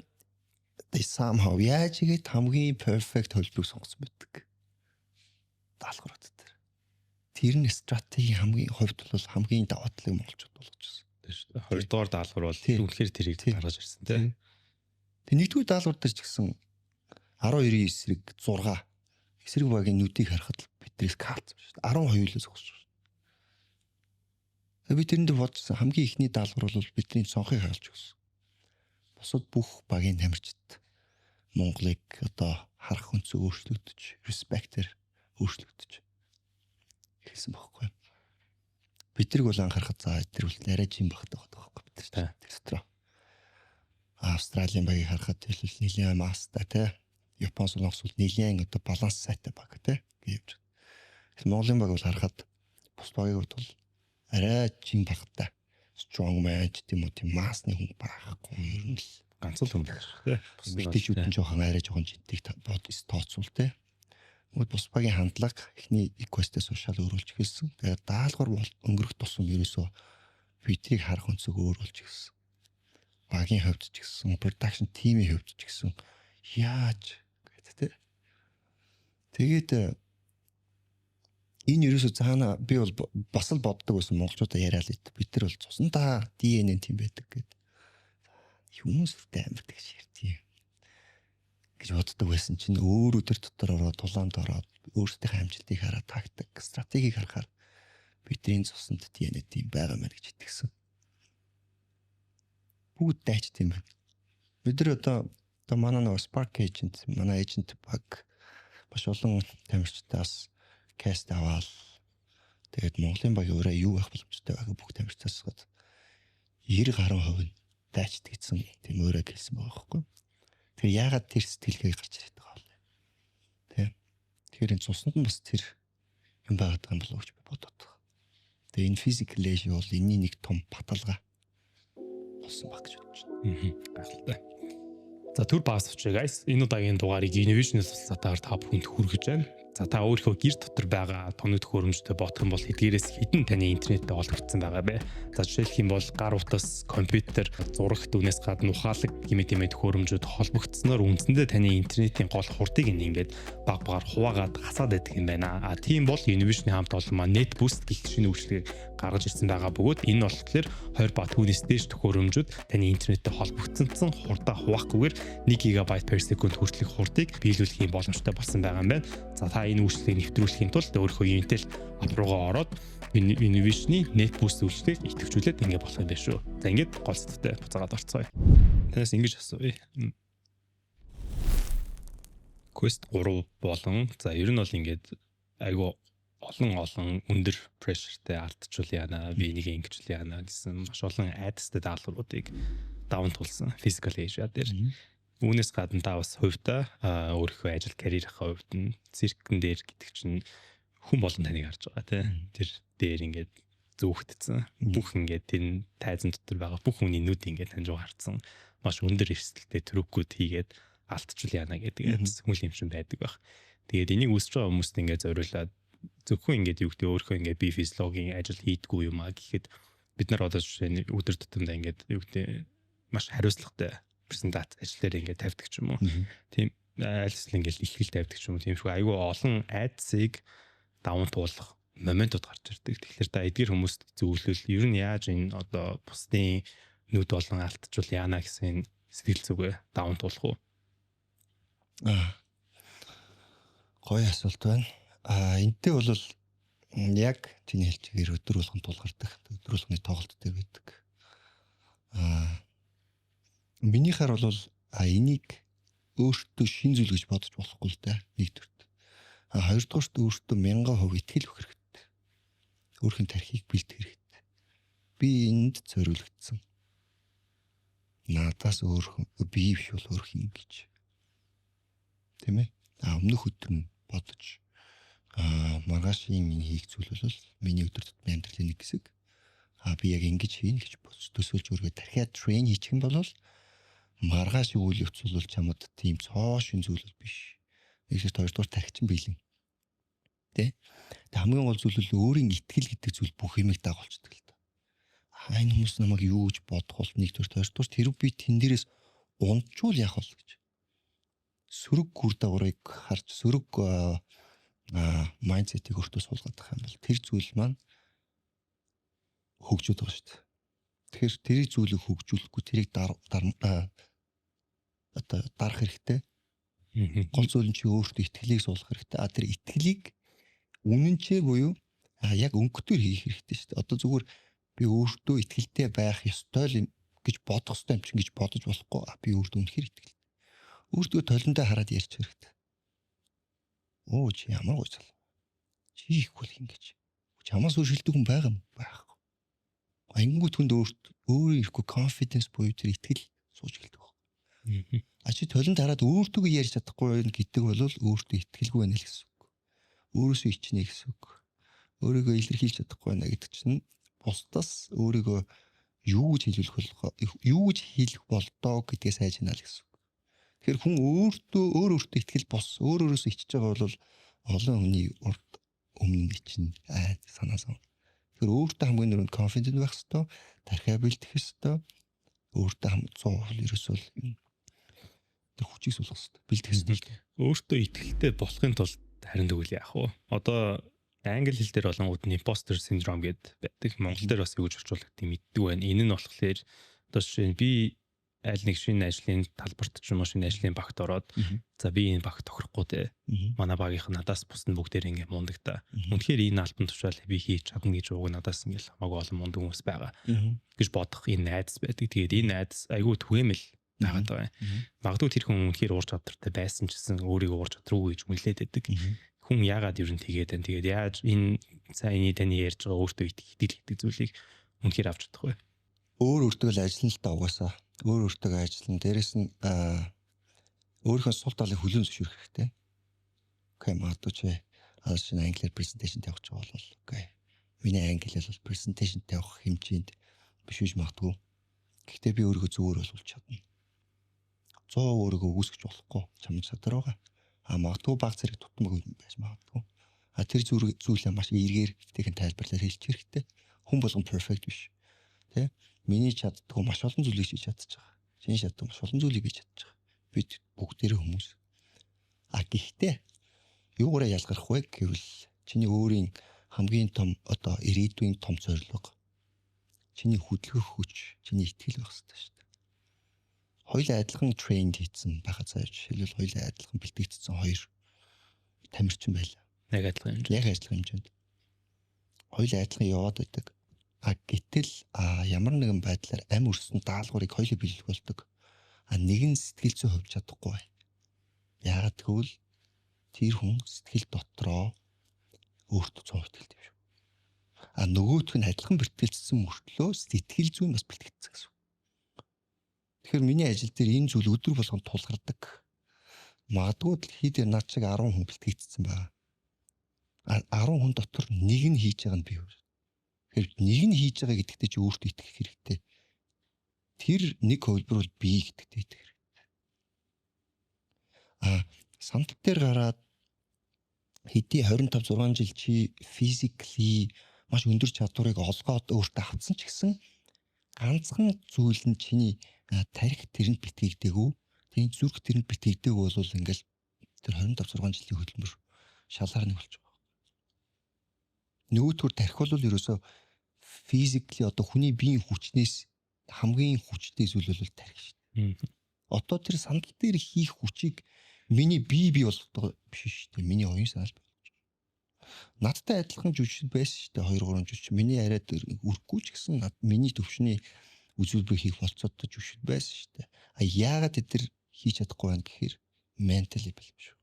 somehow яаж игээд хамгийн perfect хөлбөрийг сонгосон байдаг. Даалгаврууд дээр. Тэр нь стратеги хамгийн хувьд бол хамгийн даваа талыг монголчууд болгож байсан. 2 дугаар даалгавар бол үнэхээр тэрийг гаргаж ирсэн тийм. Тэг нэгдүгээр даалгавар дээр ч гэсэн 12-ийн эсрэг 6 эсрэг багийн нүдийг харахад бидрээс каарцсан шүү дээ. 12 л зогсож шүү дээ. Би тэрэнд бодсон хамгийн ихний даалгавар бол бидний цонхыг хаалж өгсөн. Бусад бүх багийн тамирчид Монголыг одоо харах өнцөг өөрчлөгдөж, респектээр өөрчлөгдөж хэлсэн байхгүй. Бидрийг бол анхаарахад за тэр бол арай жим багтаа байхгүй бид нар тэр дотор. Австралийн багийг харахад хэлбэл нэлийн маста тий. Япон солонгос бол нэлийн одоо баланс сайтай баг тий гэж. Монголын баг бол харахад бус багийн хувьд бол арай жим багтаа strong man тийм үү тийм масны хүн байхгүй ер нь л ганц л хүн байх тий. Битэж үтэн жоохон арай жоохон жинтийг тооцвол тий. Мод бус багийн хандлага эхний quest-ээс ушаал өөрүүлж эхэлсэн. Тэгээд даалгавар өнгөрөх тусам ерөөсөө бидрийг харах өнцөг өөр болж эхэлсэн. Багийн хувьд ч гэсэн, production team-ийн хувьд ч гэсэн яаж гэдэг тий. Тэгээд энэ ерөөсөө цаана би бол бас л боддог байсан монголчуудаа яриад л бид нар бол цусандаа DNA тийм байдаг гэдэг. Хүмүүстэй амьд гэж ярьдیں۔ гэж боддог байсан чинь өөр өдөр дотор ороод тулаанд ороод өөрсдийнхээ амжилтыг хараад тактик, стратегийг харахаар бидний цуснд DNA тийм байгаа мэн гэж итгэсэн. Бүгд дайч тийм байна. Бид нар одоо манай нэг Spark agent, манай agent баг маш олон тамирчдаас каст аваад тэгээд Монголын багийн өөрөө юу байх боломжтой байгааг бүх тамирчдаас 90 гаруй хувь нь attached гэсэн тийм өөрөө хэлсэн байгаа байхгүй. Тэгэхээр яагаад тэр сэтгэлгээ гарч ирээд байгаа вэ? Тэ. Тэгэхээр энэ цуснд нь бас тэр юм байгаад байгаа юм болов уу гэж би бодоод байгаа. Тэгээ энэ physical age бол энэний нэг том баталгаа болсон баг гэж бодож байна. Гайхалтай. За түр багс авчиг guys. Энэ удаагийн дугаарыг Univision сатаар та бүхэнд хүргэж байна. За та өөрийнхөө гэр дотор байгаа тоног төхөөрөмжтэй бодох юм бол эдгээрээс хэдэн таны интернеттэй холбогдсон байгаа бэ? За жишээлх юм бол гар утас, компьютер, зурагт үнээс гадна ухаалаг гэмэт төхөөрөмжүүд холбогдсноор үндсэндээ таны интернетийн гол хурдыг ингээд баг багаар хуваагаад хасаад байдаг юм байна. А тийм бол Univision-ийн хамт олон маань Net Boost гэх шинэ үйлчилгээг гаргаж ирсэн байгаа бөгөөд энэ болохоор 20 ба түүнээс дээш төхөөрөмжүүд таны интернеттэй холбогдсон хурдаа хуваахгүйгээр 1 GB/s хүртэлх хурдыг биелүүлэх юм боломжтой болсон байгаа юм байна. За та энэ үйлчлэгийг нэвтрүүлэхийн тулд өөрийнхөө Intel app руугаа ороод Univision-ийн Net Boost үйлчлэгийг идэвхжүүлээд ингэ болох юм байна шүү. За ингэж гол сэдвтэй буцаагаад орцгоё. Танаас ингэж асууя. Quest 3 болон за ер нь бол ингээд айгу олон өндөр прешертэй ардчул яана, би нэг ингэжүүл яана гэсэн маш олон айдастай даалгавруудыг даван тулсан physical age дээр. Үүнээс гадна та бас хувьдаа өөрийнхөө ажил карьерийнхаа хувьд нь циркэн дээр гэдэг чинь хүн болон таныг харж байгаа тийм. Тэр дээр ингээд зүүхтсэн. Бүх ингээд тэр тайзан дотор байгаа бүх хүний нүд ингээд таньж харцсан. Маш өндөр эрсдэлтэй трюкүүд хийгээд алдчихвал яана гэдэг хүл юмшин байдаг баг. Тэгээд энийг үсэж байгаа хүмүүст ингээд зориулаад зөвхөн ингээд юу гэдэг өөрийнхөө ингээд би физиологийн ажил хийдгүү юм а гэхэд бид нар одоо жишээ нь өдөр тутамдаа ингээд юу гэдэг маш хариуцлагатай презентац ажил дээр ингээд тавьдаг ч юм уу. Тийм альсл ингээд их хэл тавьдаг ч юм уу. Тийм шүү айгүй олон айдсыг даван туулах моментууд гарч ирдэг. Тэгэхээр та эдгээр хүмүүст зөвлөл ер нь яаж энэ одоо бусдын нүд болон алдчихвал яана гэсэн сэтгэл зүгээ даван туулах уу? Гоё асуулт байна. Энтэй бол яг чиний хэлчихээр өдөр болгон тулгардаг. Өдөр болгоны тоглолт дээр байдаг. Миний хар бол энийг өөртөө шин зүйл гэж бодож болохгүй л да. Нэгдүгürt. Хоёрдугаарт өөртөө 1000% итгэл өгөх хэрэгтэй. Өөрхийн тархийг бэлтгэх хэрэгтэй. Би энд зориулагдсан. Надаас өөр би биш бол өөр хин гэж. Тийм ээ. Өмнөх өдөр нь бодож маргааш минь хийх зүйл бол миний өдөр тутмын амьдралын нэг хэсэг. Би яг ингэж хийнэ гэж бодож төсөөлж өөргөө дахиад трейн хийчих юм бол маргааш үйл явцвал чамд тийм цоо шин зүйл биш. Нэгээс хоёрдугаар тархичин биелэн. Тэ? Хамгийн гол зүйл бол өөрийн итгэл гэдэг зүйл бүх юмыг дагуулчихдаг л да. Энэ хүмүүс намайг юу гэж бодох бол нэгдүгээр хоёрдугаар тэр би тэн дээрээс унтчул яах вэ гэж. Сөрөг гүр дагаврыг харж сөрөг майндсетийг өөртөө суулгах юм бол тэр зүйл маань хөгжөөд байгаа шүү дээ. Тэгэхээр тэрийг зүйлийг хөгжүүлэхгүй тэрийг дарах хэрэгтэй. Гол зүйл нь чи өөртөө итгэлийг суулгах хэрэгтэй. Тэр итгэлийг үнэнчээ буюу яг өнгөтөр хийх хэрэгтэй шүү дээ. Одоо зүгээр би өөртөө итгэлтэй байх ёстой л гэж бодох ёстой юм чинь гэж бодож болохгүй. Би өөртөө үнэхээр итгэлтэй. Өөртөө толондоо хараад ярьж хэрэгтэй. Оо чи ямар гоё цал. Чи ихгүй л ингэж. Чамаас өөр шилдэг хүн байгаа юм байхгүй. Ангууд хүнд өөрөө ирэхгүй confidence буюу тэр итгэл сууж эхэлдэг байна. Чи толонд хараад өөртөө ярьж чадахгүй гэдэг бол өөртөө итгэлгүй байна л гэсэн үг. Өөрөөсөө ичнэ гэсэн үг. Өөрийгөө илэрхийлж чадахгүй байна гэдэг чинь бусдаас өөрийгөө юу гэж хэлэх болдоо гэдгээ сайж хянаа л гэсэн үг. Тэгэхээр хүн өөртөө итгэл бос өөрөөсөө ичж байгаа бол олон хүний урд өмнө ичнэ санаасаа. Тэгэхээр өөртөө хамгийн түрүүнд confident байх хэрэгтэй, тархиа бэлтгэх хэрэгтэй, өөртөө 100% ерөөсөө тэр хүчийг суулгах хэрэгтэй, бэлтгэх хэрэгтэй. Өөртөө итгэлтэй болохын тулд харин тэгвэл яах вэ? Одоо англи хэл дээр болонгууд нь imposter syndrome гэдэг байдаг. Монгол дээр бас юу гэж орчуулдаг мэддэг байна. Энэ нь болохоор одоо жишээ нь би аль нэг шинэ ажлын талбарт ч юм уу шинэ ажлын багт ороод за би энэ багт тохирохгүй те. Манай багийнх нь надаас бус нь бүгдээр ингэ мундаг та. Үнэхээр энэ альбом тушаал би хийж чадна гэж ууг надаас ингэ хамаагүй олон мундаг хүмүүс байгаа гэж бодох энэ найдас байдаг. Тэгээд энэ найдас айгүй түгээмэл байгаад байгаа. Магадгүй тэр хүн үнэхээр уур чадвартай байсан ч гэсэн өөрийгөө уур чадваргүй гэж хүлээд байдаг. Хүн яагаад ер нь тэгээд байна. Тэгээд яаж энэ сайн таны ярьж байгаа өөртөө итгэл гэдэг зүйлийг үнэхээр авч чадах вэ? өөр өөртөө л ажиллана л та угаасаа. Өөр өөртөө ажиллана. Дээрэс нь өөрийнхөө сул талыг хүлээн зөвшөөрөх хэрэгтэй. Окей, магадгүй чи шинэ англиар презентацийн тавьж байгаа бол окей. Миний англи бол презентацийн тавих хэмжээнд биш үж магадгүй. Гэхдээ би өөрийгөө зүгээр болгож чадна. 100% өөрийгөө үүсгэж болохгүй чамд чадвар байгаа. Магадгүй баг зэрэг тутамг байж магадгүй. Тэр зүйлээ маш эргээр ихтэйгэн тайлбарлаад хэлчих хэрэгтэй. Хүн болгон перфект биш. Тэ? Миний чаддгүй маш олон зүйлийг хийж чадчих. Чиний чаддгүй маш олон зүйлийг хийж чадчих. Бид бүгдээрээ хүмүүс. Гэхдээ юугаараа ялгарх вэ гэвэл чиний өөрийн хамгийн том одоо ирээдүйн том зорилго чиний хөдөлгөх хүч, чиний итгэл байх хэрэгтэй шүү дээ. Хоёулаа адилхан трейнд хийсэн байхад заяа жишээлбэл хоёулаа адилхан бэлтгэгдсэн хоёр тамирчин байлаа. Яг адилхан хэмжээнд. Яг адилхан хэмжээнд. Хоёулаа адилхан яваад байдаг. Гэтэл ямар нэгэн байдлаар амь өрсөн даалгаврыг хоёулаа биелүүлэх болдог. Нэг нь сэтгэл зүй хувьд чадахгүй бай. Яагаад гэвэл тэр хүн сэтгэл дотроо өөртөө 100% итгэлтэй шүү. Нөгөөх нь адилхан бэлтгэлцсэн мөртлөө сэтгэл зүй бас бэлтгэгдсэн гэсэн. Тэгэхээр миний ажил дээр энэ зүйл өдөр болгон тулгардаг. Магадгүй дэлхий дээр над шиг 10 хүн бэлтгэгдсэн байгаа. 10 хүн дотор нэг нь хийж байгаа нь би. Тэгэхээр нэг нь хийж байгаа гэдэгтээ чи өөртөө итгэх хэрэгтэй. Тэр нэг хувилбар бол би гэдэгтээ итгэх хэрэгтэй. Сандал дээр гараад хэдий 25 6 жил чи physically маш өндөр чадварыг олгоод өөртөө авсан ч гэсэн ганцхан зүйл нь чиний тарих тэрэнд битгийгдээгүй, тийм зүрх тэрэнд битгийгдээгүй бол ингээл тэр 25 6 жилийн хөдөлмөр шалгаар нэг болж байгаа. Нөгөөдгөр тарих бол ерөөсөө physically одоо хүний биеийн хүчнээс хамгийн хүчтэй зүйл бол тарих шүү дээ. Одоо тэр сандал дээр хийх хүчийг миний бие болгох биш шүү дээ. Миний оюун санаа л болгож байгаа. Надтай адилхан жүжигчд байсан шүү дээ. 2 3 жүжигч. Миний арайд өрөхгүй ч гэсэн миний төвшний үзүүлбэр хийх болцоотой жүжигчд байсан шүү дээ. Яагаад тэр хийж чадахгүй байна гэхээр mentally бэлэн шүү.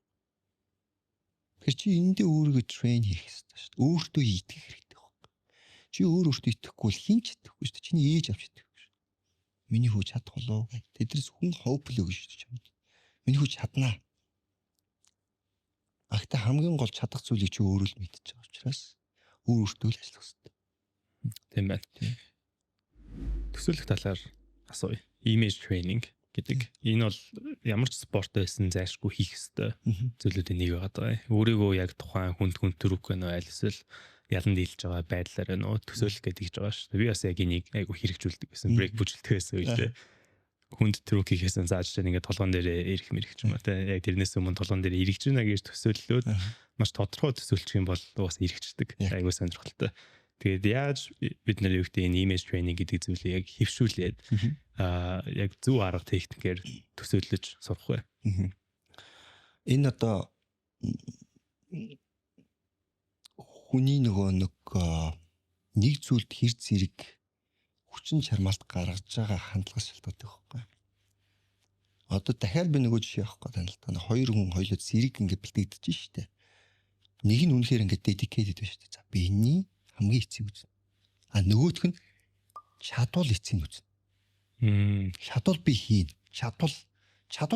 Тэгэхээр чи эндээ өөрийгөө train хийх хэрэгтэй шүү дээ. Өөртөө итгэх хэрэгтэй байна. Чи өөртөө итгэхгүй бол хин ч итгэхгүй шүү дээ. Чиний ээж авч итгэхгүй шүү. Миний хүү чадах болов гэх. Тэдрээс хүн hope л өгнө шүү дээ чамд. Миний хүү чаднаа. Гэхдээ хамгийн гол чадах зүйлийг чи өөрөө л мэдчихэж байгаа учраас өөртөө л ажиллах хэрэгтэй. Тийм байна. Төсөөлөх талаар асууя. Image training гэдэг. Энэ бол ямар ч спорт байсан зайлшгүй хийх ёстой зүйлүүдийн нэг байгаа. Өөрийгөө яг тухайн хүнд төрөх гэнэ аль эсвэл ялан дийлж байгаа байдлаар нөө төсөөлөх гэдэг ч байгаа шүү. Би бас яг энийг айгу хэрэгжүүлдэг байсан. Брейк бүжгэлдэг байсан үедээ. Хүнд төрөх хийхээсэн зааж чинь ингээд толгоон дээр ирэх мэрэх ч юм уу те. Яг тэрнээс өмнө толгоон дээр ирэх чинь гэж төсөөллөөд маш тодорхой төсөөлчих юм бол бас иргэждэг. Айгу сонирхолтой. Тэгээд яаж бид нар юу гэдэг энэ image training гэдэг зүйлийг яг хөвшүүлээд яг зөв арга техникээр төсөөлж сурах вэ? Энэ одоо хүний нөгөө нэг зүйлд хэр зэрэг хүчин чармаалт гаргаж байгаа хандлагаас шалтгаалдаг байхгүй. Одоо дахиад би нөгөө жишээ авах гэдэг нь л та хоёр хүн хоёулаа зэрэг ингээд бэлтгэж штэ. Нэг нь үнэхээр ингээд dedicated байна штэ. За би энэний хамгийн эцэг үзнэ. Нөгөөх нь чадвал эцэг үзнэ. Чадвал би хийн. Чадвал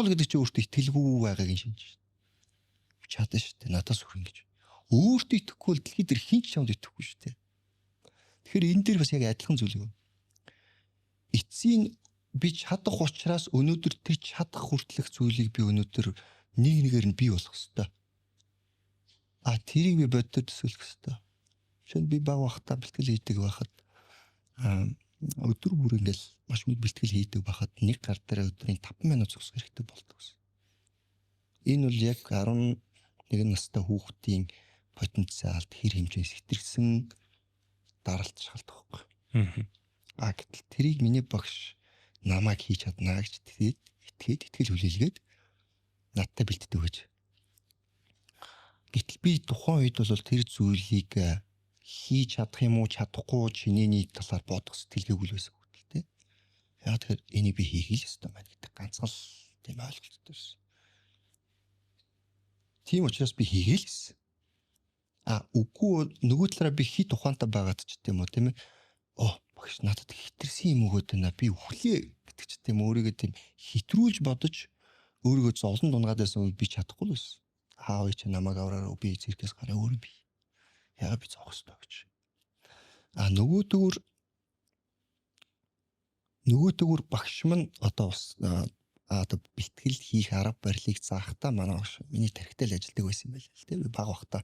гэдэг чинь өөртөө итгэлгүй байгаагийн шинж штэ. Чадна штэ. Надаас хүрэн гэж. Өөртөө итгэхгүй бол дэлхий дээр хин ч чамд итгэхгүй штэ. Тэгэхээр энэ дээр бас яг адилхан зүйл юм. Эцсийн би чадах учраас өнөөдөр тэр чадах хүртэлх зүйлийг би өнөөдөр нэгээр нь бий болох хэвээр. Тэрийг би боддод төсөөлөх хэвээр. Жишээ нь би баг бахта бэлтгэл хийдэг байхад өдөр бүр ингээл маш их бэлтгэл хийдэг байхад нэг гар дээр өдрийн 5 минут зогсох хэрэгтэй болдог гэсэн. Энэ бол яг 11 настай хүүхдийн потенциалд хэр хэмжээс хэтэрсэн даралт шалтгаалдаг байхгүй. Гэтэл тэрийг миний багш намайг хийж чаднаа гэж итгэл хүлээлгээд надтай бэлддэг гэж. Гэтэл би тухайн үед бол тэр зүйлийг хийж чадах юм уу чадахгүй чинээний талаар бодох сэтгэлгээгүй л байсан хөтэлтэй. Яг тэр энийг би хийх л ёстой байна гэдэг ганцхан л тийм ойлголттой байсан. Тийм учраас би хийгээл. Үгүй нөгөө талаараа би хит ухаантай байгаад ч тийм үү тийм ээ. багш надад хитрсэн юм өгөөд байна. Би өглөө гэдэг ч тийм өөрийгөө тийм хитрүүлж бодож өөрийгөө зовлон дунгаад байсан бол би чадахгүй л байсан. Аав чи намайг авраараа би циркээс гараа өөрөө би. Яагаад би зовх ёстой гэж. Нөгөөдөгөр багш мань одоо бас одоо бэлтгэл хийх арга барилыг заахтаа манай багш миний тархитай л ажилладаг байсан юм байл л тийм баг бахта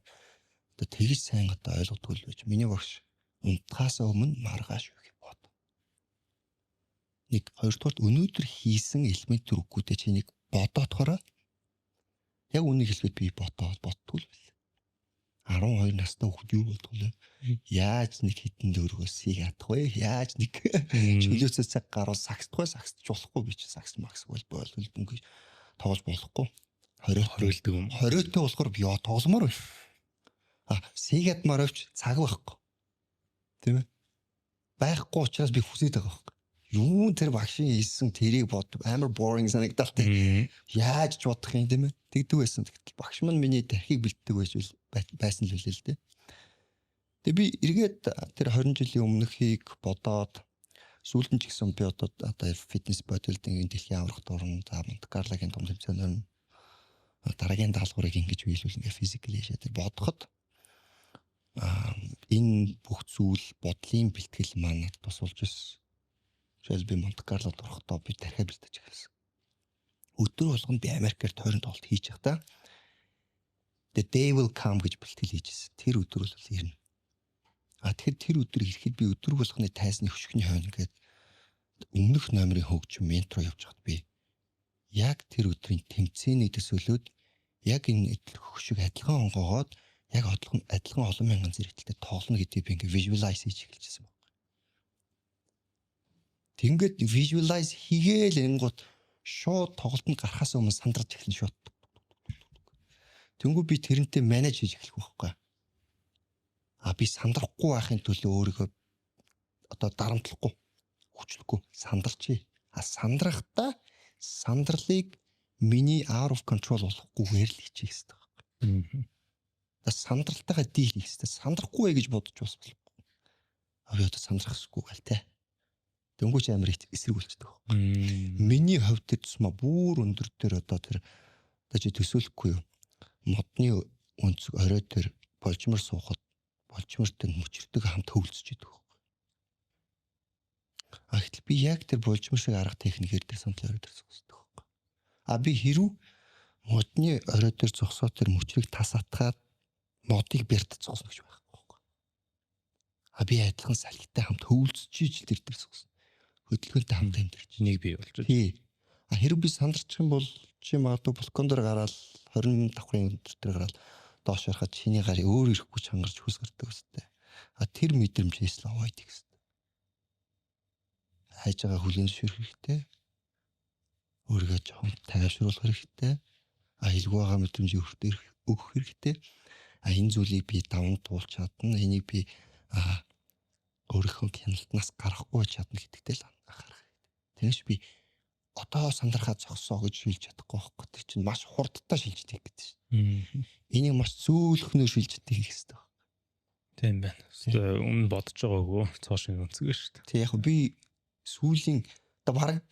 одоо тэгж сайн одоо ойлгодгүй л байж миний багш унтахаас өмнө маргааш юу бод нэг хоёрдугаар өнөөдөр хийсэн элемент төрөггүүдээ чи нэг бодоодохороо яг үнийг хэлбэл би бодтгүй л байл 12 настай хүүхд юу болдгоо лээ яаж нэг хитэн дөрвөөсийг ядах вэ яаж нэг чөлөөцөө цаг гаруул сагсдахгүй сагсдж болохгүй би чи сагс макс болбол бөнгө тоглож болохгүй 20 юм 20-тэй болохоор би тогломоор байна сийгад маравч цаг байхгүй тийм ээ байхгүй учраас би хүсээд байгаа байхгүй юу тэр багшийн хийсэн тэрийг бод амар boring санагдал тийм яаж ч бодох юм тийм ээ тэгдэг байсан тэгтэл багш маань миний тархийг бэлддэг байсан л үлээ л дээ тэгээ би эргээд тэр 20 жилийн өмнөхийг бодоод сүүлд нь ч гэсэн би одоо фитнес бодилдингийн дэлхийн аврагт орно за Монте Карлогийн том тэмцээнээр дараагийн даалгаврыг ингэж биелүүл ингээ физикли шийдэл бодоход энэ бүх зүйл бодлын бэлтгэл манад тусалж ирсэн. Жишээл би Монте Карлод орохдоо би тархиа бэлдэж эхэлсэн. Өдөр болгоно би Америкээр тойрон тоглолт хийж явахдаа The day will come гэж бэлтгэл хийжсэн. Тэр өдөр бол ирнэ. Тэгэхээр тэр өдөр ирэхэд би өдөр болгоны тайзны хөшгөний хойно гээд өмнөх номерын хөгжим ментор явж хад би яг тэр өдрийн тэмцээний төсөөлөд яг энэ хөшиг адилхан онгоогоод яг адилхан олон мянган зэрэгтэй тоглоно гэдгийг би ингээ visualize хийж эхэлчихсэн байна. Тэгэнгүүт visualize хийгээл энгууд шууд тоглолтод гарахаас өмнө сандарч эхэлнэ шууд. Тэнгүү би тэрнтэй менеж хийж эхлэх байхгүй. Би сандрахгүй байхын төлөө өөрийгөө одоо дарамтлахгүй, хүчлэхгүй сандарчээ. Сандрахтаа сандралыг миний out of control болохгүйгээр л хийчих хэрэгтэй байхгүй. Сандралтайгаа дийл хийх хэрэгтэй. Сандрахгүй гэж бодож бас болохгүй. Би одоо сандрахгүй гал те. Дөнгөж амар эсрэгүүлчихдэг байхгүй. Миний хувьд тэр тусмаа бүр өндөр дээр одоо тэр чи төсөөлөхгүй юу? Модны өнцөг орой дээр болжмор суухад болжмортой мөчрдөг хамт хөвлөсч идэг байхгүй. Гэтэл би яг тэр болжмор шиг арга техникээр тэр сандлын орой дээр зогсдог байхгүй. Би хэрв модны орой дээр зогсоод тэр мөчрийг тасаатгаад модыг бэрт зогсно гэж байхгүй. Би адилхан салхитай хамт хөвлөсч иж тэр зогсно. Хөдөлгөөнтэй хамт амьдарч нэг бий болж байна. Тий. Хэрэг би сандарчих юм бол чи магадгүй балкон дээр гараад 20 давхрын өндөр дээр гараад доош харахад чиний гарыг өөр ирэхгүй чангарч хүс гардаг үстэй. Тэр мэдрэмжээс л аваад их хэвээр. Хайж байгаа хүлэн зөвшөөрөх хэрэгтэй. Өөрийгөө жоохон тайвшруулах хэрэгтэй. Илгүй байгаа мэдрэмжийг өгөх хэрэгтэй. Энэ зүйлийг би даван туулж чадна. Энийг би өөрийнхөө хяналтнаас гарахгүй чадна гэдэгтэй л анхаарах хэрэгтэй. Тэгэж би одоо сандрахаа зогсоо гэж шилж чадахгүй байхгүй. Тэг чинь маш хурдтай шилждэг гэдэг чинь. Энийг маш зөөлхнөөр шилждэг хийх хэрэгтэй. Тийм байна. Өмнө бодож байгаагүй цоошин өнцгөө шүү дээ. Тэг яг би сүүлийн одоо бараг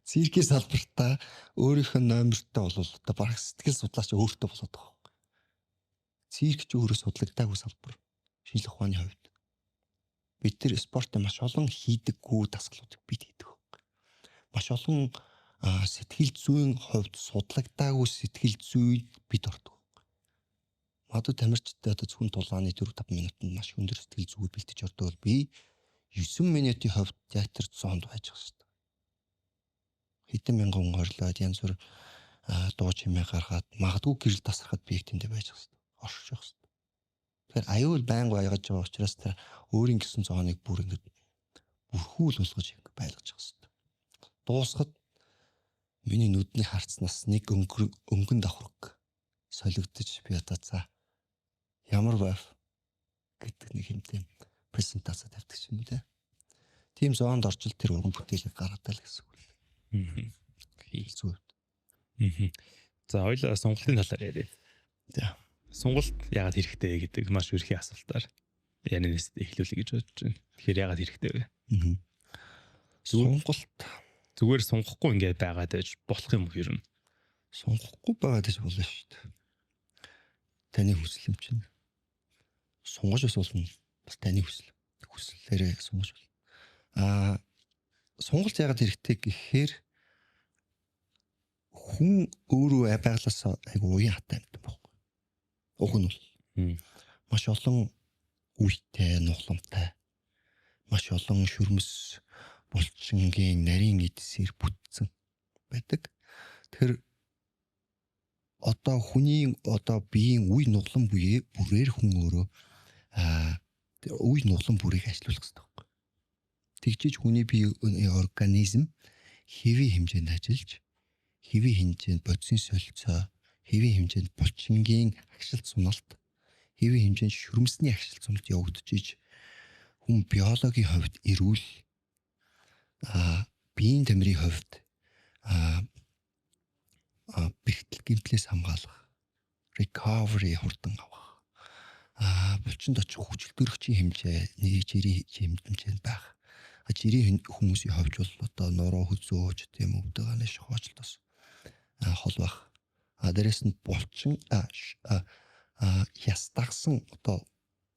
циркийн салбартаа өөрийнхөө номертой бол одоо бараг сэтгэл судлаач өөртөө болоод байгаа байхгүй. Цирк ч өөрөө судлагдаагүй салбар. Шинжлэх ухааны хувьд. Бид тэр спортын маш олон хийдэггүй дасгалуудыг бид хийдэг. Маш олон сэтгэл зүйн хувьд судлагдаагүй сэтгэл зүйд бид ордог. Магадгүй тамирчтай одоо зөвхөн тулгааны 4-5 минутанд маш өндөр сэтгэл зүйг бэлтэж ордог бол би 9 минутын хувьд яг тэр зоонд байж байгаа шүү дээ. Хэдэн мянган горлоод янз бүр дуу чимээ гаргаад магадгүй гэрэл тасрахад би тэндээ байж байгаа шүү дээ. Оршиж байгаа шүү дээ. Тэгэхээр аюул байнга баягаж байгаа учраас тэр өөрийн гэсэн зооныг бүр ингэж бүрхүүл болгож байлгаж байгаа шүү дээ. Дуусахад миний нүдний харцнаас нэг өнгөн давхраг солигдож би одоо за ямар байв гэдэг нэг хэмтэй презентац тавьдаг юм те. Тим зоонд орчил тэр уран бүтээлийг гаргадаг л гэсэн үг. Хийцүүд. За хоёлаа сонголтын талаар яриа. За. Сонголт яагаад хэрэгтэй гэдэг маш өрхий асуултаар. яринээс эхлүүлэе гэж бодож байна. Тэгэхээр ягаад хэрэгтэй вэ? Сонголт Зүгээр сунгахгүй ингээд байгаад байж болох юм уу ер нь? сонгохгүй байгаад гэж болно шүү дээ. Таны хүсэл юм чинь. Сунгаж бас болно. Бас таны хүсэл. Хүслээрээ сунгаж болно. Сонголт ягаад хэрэгтэй гэхээр хүн өөрөө байглаас айгу уян хатай юм байна. Уг нь бол маш олон үйтэй, нухламтай, маш олон шүрмэс булчингийн нарийн эдсээр бүтсэн байдаг. Тэгэхээр одоо хүний биеийн үе нуглан бүрээр хүн өөрөө үе нуглан бүрийг ажилуулах хэрэгтэй байхгүй. Тэгжиж хүний бие организм хэвийн хэмжээнд ажиллаж, хэвийн хэмжээнд бодисын солилцоо, хэвийн хэмжээнд булчингийн агшилт суналт, хэвийн хэмжээнд шүрмэсний агшилт суналт явагдаж хүн биологийн хувьд эрүүл биеийн тамирын хувьд бэрхтэл гэмтлээс хамгаалах, recovery хурдан авах, булчинд очих хүчилтөрөгчийн хэмжээ, жирийн хэмжээнд байх. Жирийн хүмүүсийн хувьд бол одоо нуруу хөзөөж тийм өвдөгааны шохоочлт бас хол байх. Дээрээс нь булчин ястагсан одоо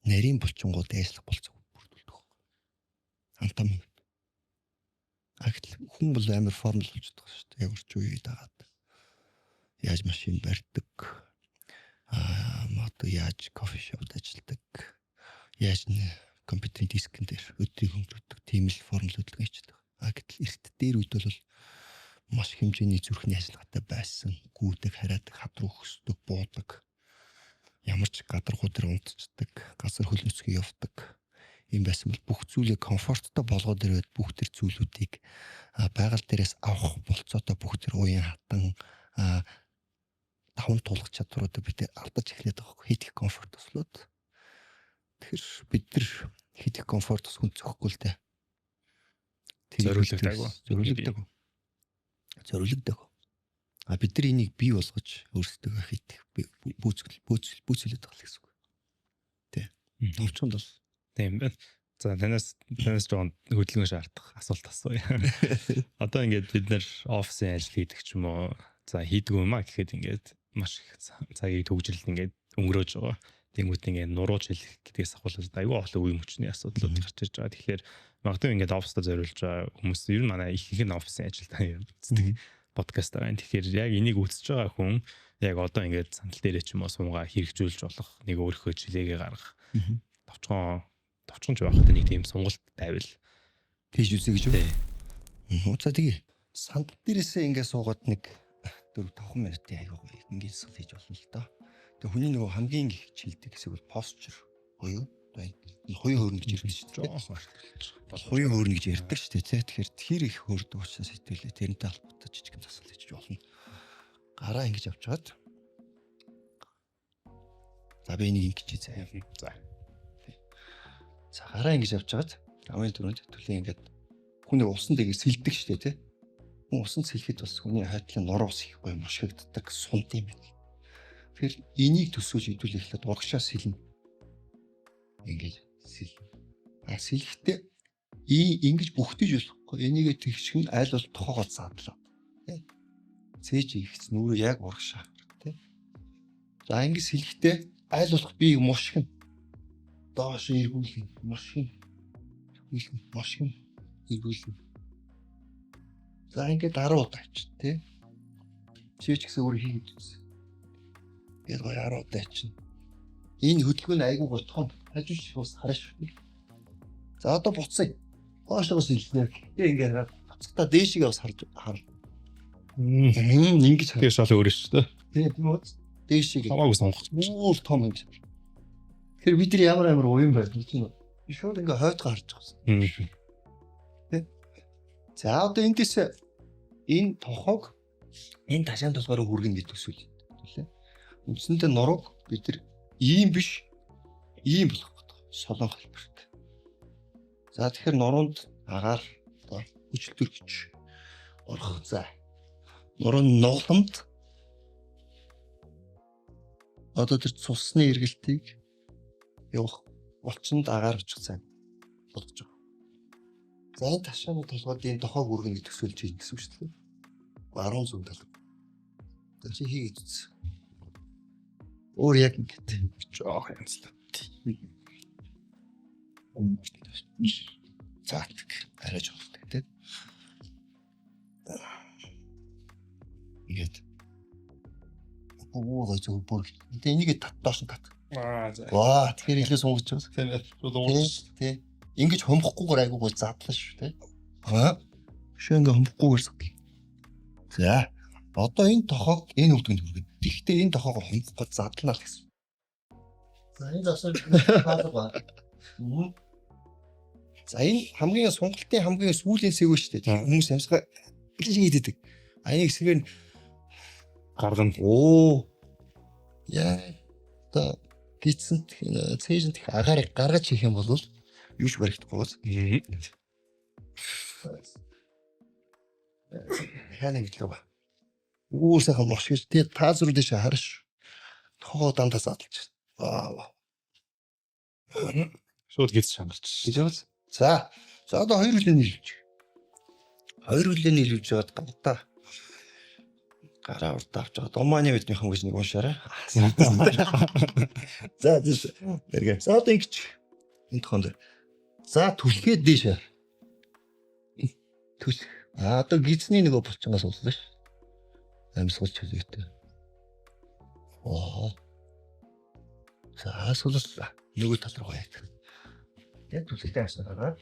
нарийн булчингууд дайслах болцоо бүрдүүлдэг. Антам. Гэтэл хүн бол амар формул болж байгаа шүү дээ. Яг орчин үеийг дагаад. Яаж машин барьдаг, мото яаж кофе шопд ажилладаг, яаж компьютерийн дискэн дээр өдрийг өнгөрөөдөг тийм л формул хөдөлгөөн хийдэг. Гэтэл эрт дээр үед бол маш хэмжээний зүрхний ажиллагаатай байсан. Гүйдэг, хараадаг, хадруу хөсдөг, буудаг. Ямар ч гадаргуу дээр унтцдаг, газар хөлнөцгөө явдаг. Ийм байсан бол бүх зүйлийг комфорттой болгоод ирээд бүх төр зүйлүүдийг байгаль дээрээс авах болцоотой бүх төр уян хатан даван тулах чадваруудыг бид алдаж эхлэх байгаа. Хийх комфорт төслөөд. Тэгэхээр бид нар хийх комфорт төс хүн зөхгүй л дээ. Зориулдаг. Бид нар энийг бий болгож өөрсдөө хийх бүүцэлээд байгаа гэсэн үг. Тэ. Товчонд бол тийм байна. За танаас жоон хөдөлгөөн шаардах асуулт асууя. Одоо ингээд бид нар офисын ажил хийдэг ч юм уу, за хийдэг юм аа гэхэд ингээд маш их цагийг төгжрэлт ингээд өнгөрөөж байгаа. Тэнгүүд ингээд нурууч хэлэх гэдгээс ахуулаад аюу олон үе мөчний асуудлууд гарч ирж байгаа. Тэгэхээр магадгүй ингээд оффистаа зориулж байгаа хүмүүс ер нь манай их их офисын ажилтаа үздэг подкаст байгаа. Тэгэхээр яг энийг үзэж байгаа хүн яг одоо ингээд сандал дээрээ ч юм уу суугаа хэрэгжүүлж болох нэг өөрийнхөө жилээгээ гаргах. Товчхон ч байхад нэг тийм сонголт тавил тийж үзье гэж үү? За тэгээ сандал дээрээсээ ингээд суугаад нэг 4-5 минутын аягүй гоё ингээд сул хийж болно л доо. Тэгээ хүний нөгөө хамгийн их чилдэг хэсэг бол постчер буюу энэ хуйн хөөрнө гэж ярьдаг шүү дээ. Хуйн хөөрнө гэж ярьдаг шүү дээ. Тэгэхээр тэр их хөөрдөг учраас сэтгэлээ тэрнтэй холбоотой жижигэн засал хийж болно. Гараа ингэж авчгаад. За би энийг ингэж заяа. За гараа ингэж авчгаад амын түрүүнд түлийн ингээд хүний усан дэгийг сэлдэг шүү дээ, тий. Хүн усан сэлэхэд бас хүний хайдлын нуруус их гоё мушгигддаг сунт юм байна. Тэгэхээр энийг төсөөж идүүл эхлээд урагшаа сэлнэ. Ингэж сэл. Сэлэхдээ ингэж бүхтэж болохгүй. Энийг тэгшгэн айл бол тохоогоо заадлаа. Тий. Цээж ихс нүрээ яг урагшаа, тий. За ингэж сэлэхдээ айл болох би мушгина. Доош эргүүлнэ, мушгин эргүүлнэ. За ингээд 10 удаа ач, тий. Чи ч гэсэн өөр хийгээд үзсэн. Тэгээд 10 удаа ачна. Энэ хөдөлгөөн айгүй гоо том. Хажууч ус хараш. За одоо буцъя. Хоошоос илнэ. Тэгээ ингээд буцахтаа дээшигээ бас хар. Ингэж тэгээ шал өөр шүү дээ. Тийм үү? Дээшигээ. Хамаагүй сонгох. Уул том ингэж. Тэгэхээр бид нар ямар уян байх вэ? Би шууд ингээ хойдгоо харж байгаа. Тэ. За одоо эндээс энэ тохог энэ ташаан толгойроо хүргэнэ гэж төсөөлье. Түлээ. Үндсэндээ нурууг бид нар ийм биш ийм болох гэдэг. Солон холборт. За тэгэхээр нуруунд агаар одоо хүчлтөрч орох. За. Нуруунд нугламд одоо тэр цусны эргэлтийг явах булчинд агаар очих цаг болгож байгаа. За энэ ташааны толгойд энэ дохоог үргэн төсөөлж хийдсэн шүү дээ. 10 зүүн тал. Тэр чи хийгээд үзсэн. Өөр яг ингэдэг жоох янзлаа. Заатг арай жоохтой тийм. Ингээд оо зөв бүр энийг доош нь тат. За. Ваа тэгэхээр ихээс сунгаж байна. Тийм шууд уурч. Тийм. Ингэж хомхохгүйгээр айгуугаа задлаа шүү дээ. Аа. Шээ ингээ хомхохгүйгээр задлаа. За. Одоо энэ тохоог энэ өвдгөнд хүргээд. Гэхдээ энэ тохоог хомхохгүйд задлана л гэсэн. За энэ асууж хаалга. За энэ хамгийн сунгалтын хамгийн сүүлийн сэвэ шүү дээ. Хүмүүс амсгаа хийдэг. Аяг эсрэгээр гаргана. Оо. Яа. Та гитсэн цэжинт агаарыг гаргаж хийх юм бол юу ч баригдахгүй. Хана гэдлээ ба. Үүсэхэн мошгиж тий та зүрх дэше харш. Тохоо дандаа задлж байна. Шууд гиз шангалч. Гэж байна. За одоо хоёр хүлээ нийлүүлж. Хоёр хүлээ нийлүүлж жаад гантаа гараа урд авч байгаа. Доманы биднийхэн гэж нэг уншаарай. За тийш. Эргээ. За одоо ингэж энэ тохон дээр. За түлхээд дээш. Түл. Одоо гизний нөгөө булчингаас уулзлаа ш. Амьсгалч хэлээтэй. Оо. За суулаа. Нөгөө тал руу яа. Яг түлхээтэй асуугаа.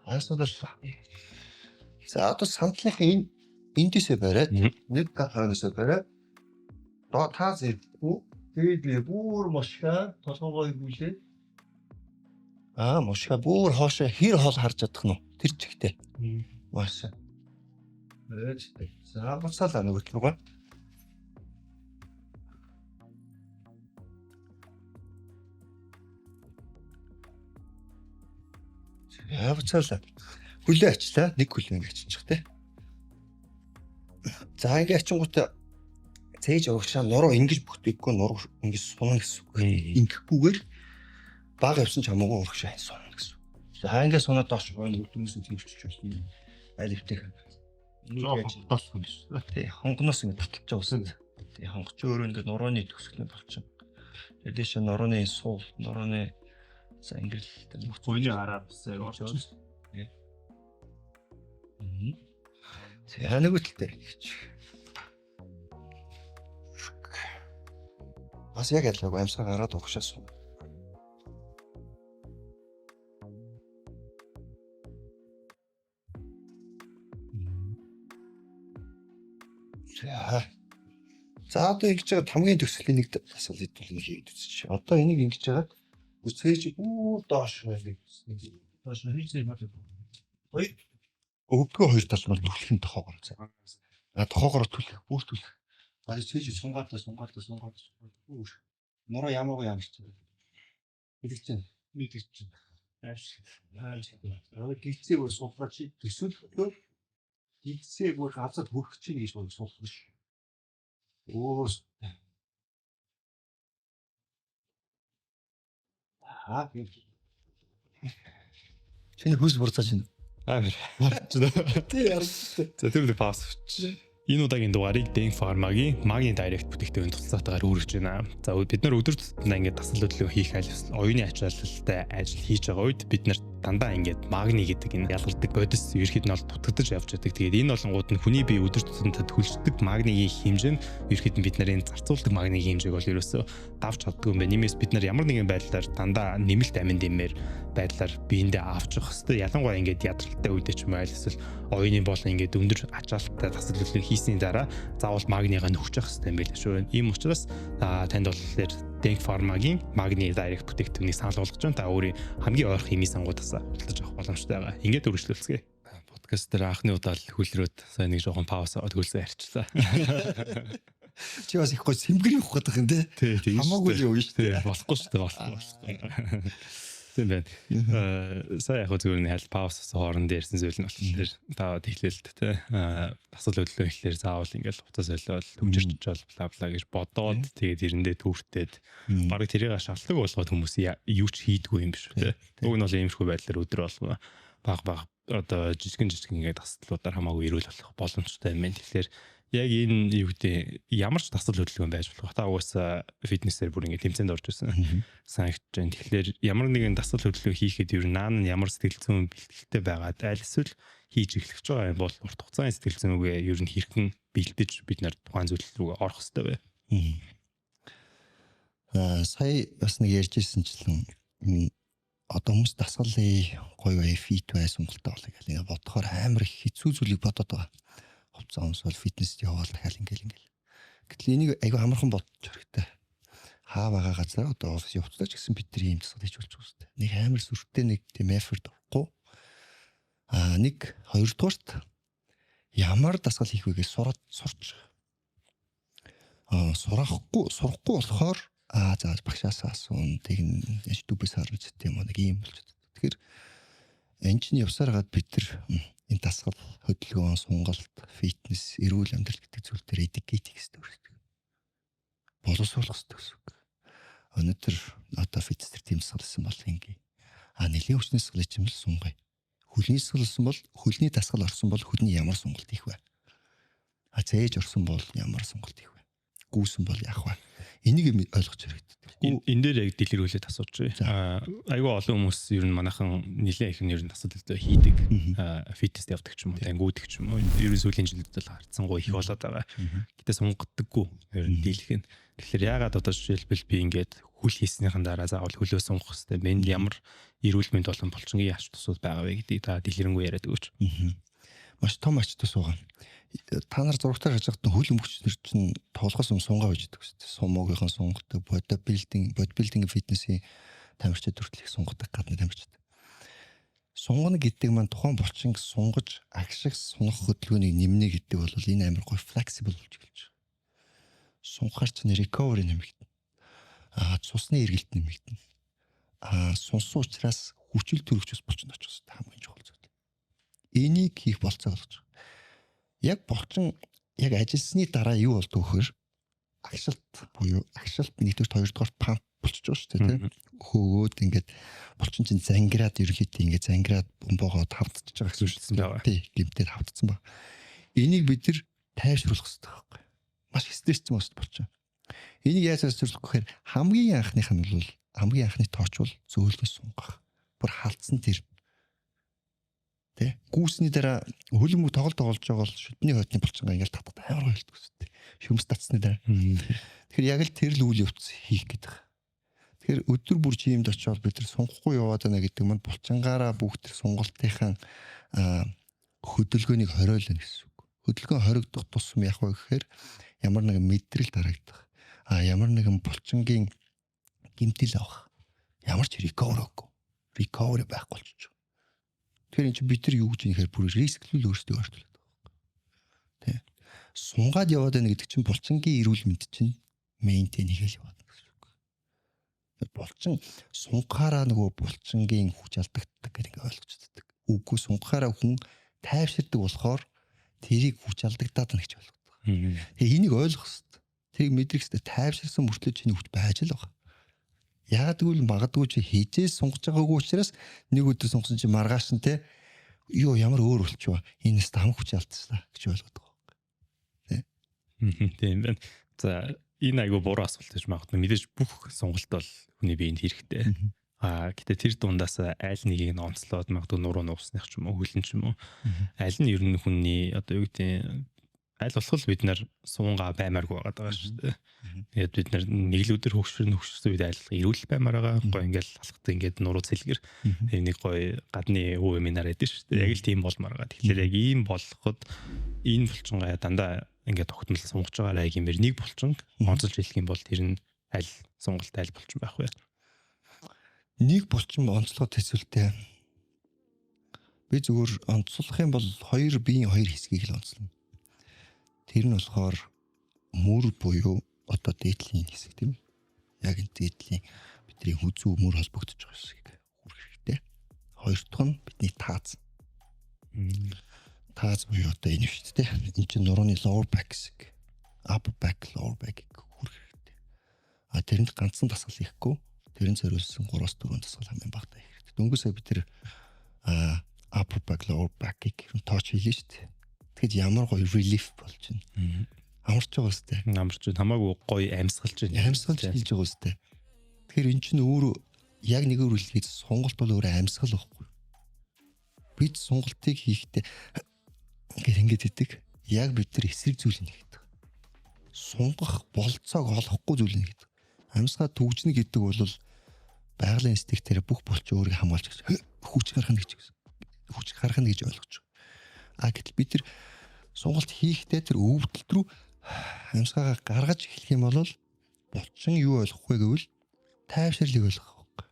Асуулаа. За одоо сандлынхаа эндээсээ бариад нэг хагасаа бариад доо таа зэрэггүй тэгээд бүр мошга толгоогоо хөвлөө. Мошга бүр хоошоо хэр хол харж чадах нь тэр чигтээ. Маашаа. За буцаалаа нөгөө руугаа. Буцаалаа. Хүлээ ачлаа. Нэг хүлээ ингэ аччих тий. За ингэ ачингууд цээж өгшаа нуруу ингэж бүтээггүй нуруу ингэж сунна гэсэн үг. Ингэхгүйгээр баг явсан ч хамаагүй урагшаа сунна гэсэн. За ингэ сунаад доош гойно өдөрөөс төвчж байна. Алифтэй. Доос хүн шүү. Тий хонгоноос ингэ таталж байгаа усан. Тий хонгоч өөрөө ингэ нурууны төгсгөл болчихно. Тэгээд дэше нурууны суул нурууны за ингээл гойны араар басаа орчих. За нэг үтэлтэй гэж. Бас яг ялгааг амьсгаа гараад угшаасан. За одоо ингэж байгаа хамгийн төгсгөлийн нэг асуулт хэлбэл хийгээд үзчих. Одоо энийг ингэж байгаа үсгэж доош нэг доош хийжээ маа. Ой. Өвдгөө хоёр тал нь түлхэн тохоогоор заа. Тохоогоор түлэх, бүр түлэх. Цээж сунгаатаа. Нуруу ямаагүй ямарч. Хэлж чинь. Гихцээ бүр суулгаж төсөөлөхгүй. Гихцээ бүр хавцад хөрөх чинь гэж бол суулгаж. Чиний хүс бурцааж байна. Тий ярсан. За тэр үл паус авчих. Энэ удаагийн дугаарыг Denk Pharma-гийн Magni Direct бүтээгдэхүүн туслалтаагаар үргэлж байна. За бид нар өдөр тутмын ингээд дасгал хөдөлгөөн хийх оюуны ачаалалтай ажил хийж байгаа үед бид нар дандаа ингээд Magni гэдэг энэ ялгардаг бодис ерөөхдөө нь дутагдаж явж байдаг. Тэгээд энэ болонгууд нь хүний бие өдөр тутмын төлөвлөдөг Magni-ийн хэмжээ нь ерөөхдөө бид нарын зарцуулдаг Magni-ийн хэмжээг бол ерөөсөө давж чаддгүй юм байна. Нийгмээс бид нар ямар нэгэн байдлаар дандаа нэмэлт амин дэмээр байдлаар биендээ авч явах хэрэгтэй. Ялангуяа ингээд ядралтай үедээ ч юм уу эсвэл оюуны болон ингээд өндөр ачаалттай дасгал хөдөлгөөн хийсний дараа заавал Magni-га нөхчих хэрэгтэй юм байл шүү. Ийм учраас танд бол Denk Pharma-гийн Magni Direct бүтээгдэхүүнийг санал болгож байна. Та өөрийн хамгийн ойрхон химийн сангуудаас худалдаж авах боломжтой байгаа. Ингээд үргэлжлүүлцгээе. Подкаст дээр анхны удаа л хүлрөөд сайн нэг жоохон пауз аваад хөлсөө ярьчлаа. Чи бас их гоо сэмгэр явах гэдэг юм те. Тий. Хамаагүй юу шүү дээ. Болохгүй шүү дээ. Тийм байна. Сая яг зүгээр нэг хайл паус хооронд ярьсан зүйл нь болохоор та тэглэлт те асуул хөдлөө ихлээр заавал ингээл уцаа солиод төвчөрч бол бла бла гэж бодоод тэгээд эрэндээ түүртээд бараг тэрийг шатлаг болгоод хүмүүс юу ч хийдгүй юм биш үү те. Уг нь бол иймэрхүү байдлаар өдөр болго баг одоо жижигэн ингээд таслуудаар хамаагүй ирүүл болох боломжтой юм байна. Тэгэхээр яг энэ юу гэдэг ямар ч тасал хөдөлгөөн байж болох. Та угаасаа фитнесээр бүр ингэ тэмцээнд орж ирсэн. Санагч जैन. Тэгэхээр ямар нэгэн тасал хөдөлгөөн хийхэд ер нь наан ямар сэтгэл зүйн бэлтгэлтэй байгаад аль эсвэл хийж эхлэх гэж байгаа юм бол урт хугацааны сэтгэл зүйнгээ ер нь хэрхэн бэлдэж бид нар тухайн зүйл рүү орох хэрэгтэй вэ? Сая бас нэг ярьжсэн одоо хүмүүс дасгалын гоё фит бай сонголттой болоо гэх юм бодохоор амар хэцүү зүйлийг бодоод байгаа. Хувцас өмсөл фитнест яваал дахиад ингээл. Гэтэл энийг айгүй амархан бодож хэрэгтэй. Хаа байгаа газар одоо офис явцлаа ч гэсэн бид нар ийм дасгал хийж болж байгаа шүү дээ. Нэг амар сүртэй нэг тийм эфорт авахгүй. Нэг хоёрдугаарт ямар дасгал хийх вэ гэж сурч. Сурахгүй болохоор за багшаасаа асуун тэгин YouTube-с харж тийм нэг юм болж байна. Тэгэхээр энэ чинь явсаар гад бид нар энэ дасгал хөдөлгөөн сонголт фитнес эрүүл амьдрал гэдэг зүйл дээр educate хийх хэрэгтэй үүрэгтэй. Боловсруулах хэрэгтэй гэсэн үг. Өнөөдөр одоо фитнес төр тийм дасгалсан бол ингээ. Нэлийн хүчний дасгал юм л сунгай. Хөлний дасгалсан бол хөлний дасгал орсон бол хөлний ямар сонголт хийх вэ? Зээж орсон бол ямар сонголт хийх вэ? Гүүсэн бол яах вэ? Энийг ойлгож хэрэгтэй. Энэ дээр яг дэлгэрүүлээд асууж байна. Айгүй олон хүмүүс ер нь манайхан нэлээд их нэр нь асуудалтай хийдэг. Фитнест явдаг ч юм уу, ангиудаг ч юм уу. Ер нь сүүлийн жилүүд л харцсангуй их болоод байгаа. Гэтэ сунгадаггүй ер нь дийлэх нь. Тэгэхээр яагаад одоо жишээлбэл би ингээд хүл хийснийхэн дараа заавал хөлөө сунгах хэрэгтэй. Мен ямар эрүүл мэнд болон булчингийн ач тусууд байгаа вэ гэдгийг та дэлгэрэнгүй яриад өгөөч. Маш том ач тус байгаа. Та нар зурагтаар харж байхад хөл өмгчнэр чинь тоглохоос сунгаа байж байгаа шүү дээ. Сумогийнхан сунгадаг, бодибилдинг фитнесийн тамирчид хүртэл их сунгадаг гадны тамирчид. Сунгана гэдэг маань тухайн булчин сунгаж агшиг сунах хөдөлгөөнийг нэмнэ гэдэг бол энэ амар гоё flexible болж эхэлж байгаа. Сунгахаар чинь recovery нэмэгдэнэ. Цусны эргэлт нэмэгдэнэ. Сунсан учраас хүчил төрөгчөөс булчин очих хэрэгтэй хамгийн чухал зүйл. Энийг хийх болцоо болгож байгаа. Яг булчин яг ажилласны дараа юу болдог вөхөр агшилт буюу агшилт нэгдүгээр хоёрдугаар памп болчихж байгаа шүү дээ тийм хөөгөөд ингээд булчин чинь зангираад ерөөхдөө ингээд зангираад бомбоогоо тавтчихж байгаа гэсэн үг шүү дээ гэмтээд тавтцсан ба энийг бид нар тайвшруулах хэрэгтэй байхгүй маш стресстэй мөст булчин энийг яаж тайвшруулах гэхээр хамгийн анхных нь бол хамгийн анхны тооч бол зөөлгөөс сунгах бүр халдсан тэр тэ гүүсний дараа хөлбөмбөг тоглож байгаа бол шүдний хойдны булчингаа ингээл татдаг амар байлдаг үстэй. Шөмс татсны дараа. Тэгэхээр яг л тэр л үйл явц хийх гэдэг. Тэгэхээр өдөр бүр жимд очиод бид нар сунгахгүй яваад байна гэдэг нь булчингаараа бүх тэр сунгалтынхаа хөдөлгөөнийг хориолно гэсэн үг. Хөдөлгөөн хоригдох тусам яг вэ гэхээр ямар нэгэн мэдрэл дарагдах. Ямар нэгэн булчингийн гэмтэл авах. Ямар ч recovery байхгүй болчих. Тэгэхээр энэ чинь бид нар юу гэж нэхэр бүр рисклүүл өөрсдөө ортуулдаг байхгүй. Тэ. Сунгаад яваад байна гэдэг чинь булчингийн эрүүл мэнд чинь мейнтейн хийгээл яваад байна гэсэн үг. Булчин сунгахаараа нөгөө булчингийн хүч алдагддаг гэдэг ингээ ойлгочтой. Үгүй сунгахаараа хүн тайвширдаг болохоор тэрийг хүч алдагдаад байна гэж ойлгодог. Тэгээ энийг ойлгох хэрэгтэй. Тэрийг мэдрэх хэрэгтэй. Тайвширсан мөртлөө чиний хүч байж л байгаа. Яг тэгвэл магадгүй чи хийжээс сунгаж байгаагүй учраас нэг өдөр сунгасан чи маргааш нь те юу ямар өөр болчихваа энэс хам хүч алдчихлаа гэж ойлгоод байгаа юм. Тийм байна. За энэ айгу буруу асуулт гэж магадгүй мэдээж бүх сонголт бол хүний биеинд хэрэгтэй. Гэтэ тэр дундаас аль нэгийг нь онцлоод магадгүй нуруу нуусных ч юм уу хөлн ч юм уу аль нь ер нь хүний одоо юу гэдэг аль болох бид нар суунгаа баймааргүй байгаа шүү дээ. Тэгээд бид нар нэг л өдөр хөвгшөрсөн үед аль эрүүл баймаар байгаа. Гоо ингээл алхахад ингээд нуруу цэлгэр нэг гоё гадны үе минаар байдаг шүү дээ. Яг л тийм болмаар байгаа. Тэгэхээр яг ийм болоход энэ булчингаа дандаа ингээд тогтмол сунгаж байгаараа гэмээр нэг булчин онцолж хэлэх юм бол тэр нь аль сонголт аль булчин байх вэ? Нэг булчин онцлогод хэсвэлтэй. Би зүгээр онцлох юм бол хоёр биеийн хоёр хэсгийг л онцлно. Тэр нь болохоор мөр буюу одоо дээдлийн хэсэг тийм ээ. Яг энэ дээдлийн бидний хүзүү мөр холбогдож байгаа хэсэг. Хоёр дахь нь бидний тааз. Тааз буюу одоо энэ шүү дээ. Энд чинь нурууны lower back гэсэн. Upper back, lower back хүрэх хэрэгтэй. Тэрэнд ганцхан дасгал хийхгүй. Тэрэнд зориулсан 3-4 дасгал хамгийн багтаа хийх хэрэгтэй. Дөнгөсөө бид тэр upper back, lower back-ийг тооч хийлээ шүү дээ. Тэгэхэд ямар гоё relief болж байна. Амарч байгаа үстэй. Амарч хамаагүй гоё амьсгалж байна. Амьсгалж хийж байгаа үстэй. Тэгэхээр эн чинь өөрөө яг нэг үргэлжлээд сонголт бол өөрөө амьсгал байхгүй. Бид сонголтыг хийхдээ ингэж идэг. Яг бид нар эсрэг зүйл нэг гэдэг. Сунгах болцоог олохгүй зүйл нэг гэдэг. Амьсгаа төгжнө гэдэг бол байгалийн инстинктээр бүх болчоо өөрийг хамгаалж гэж хүч гаргана гэж байсан. Хүч гаргана гэж ойлгож байгаа. Гэтэл бид нар сонголт хийхдээ тэр өвдөлт рүү амьсгаагаа гаргаж эхлэх юм бол болчин юу ойлгохгүй гэвэл тайвширлыг ойлгох байхгүй.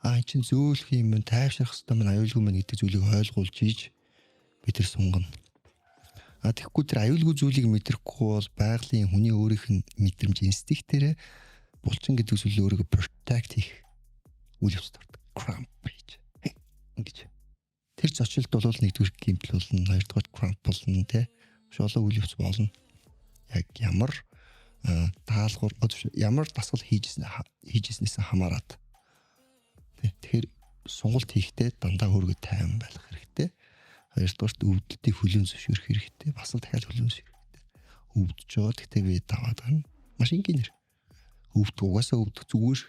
Энэ чинь зөөлөх юм байна, тайвширх хэрэгтэй маань аюулгүй маань гэдэг зүйлийг ойлгуулж ийж бид тэр сунгана. Тэгэхгүй тэр аюулгүй зүйлийг мэдрэхгүй бол байгалийн хүний өөрийнх нь мэдрэмж инстинктээр булчин гэдэг зүйлийг өөрийгөө protect хийх үйл явц тардаг. Cramp хийж. Ингэж. Тэр зочилт бол нэгдүгээр гэмтэл болно, хоёрдугаар cramp болно те. Шолоо үйл явц болно. Яг ямар даалгавар ямар дасгал хийжснээс хамаарат. Тэгэхээр сонголт хийхдээ дандаа өөрийгөө тайван байх хэрэгтэй. Хоёрдугаарт өвдөлтийг хүлээн зөвшөөрөх хэрэгтэй. Бас л дахиад хүлээн зөвшөөрөх хэрэгтэй. Өвдөж байгаа. Тэгтээ би даваад гана. Машингийн нэр. Угаасаа өвдөх зүгээр.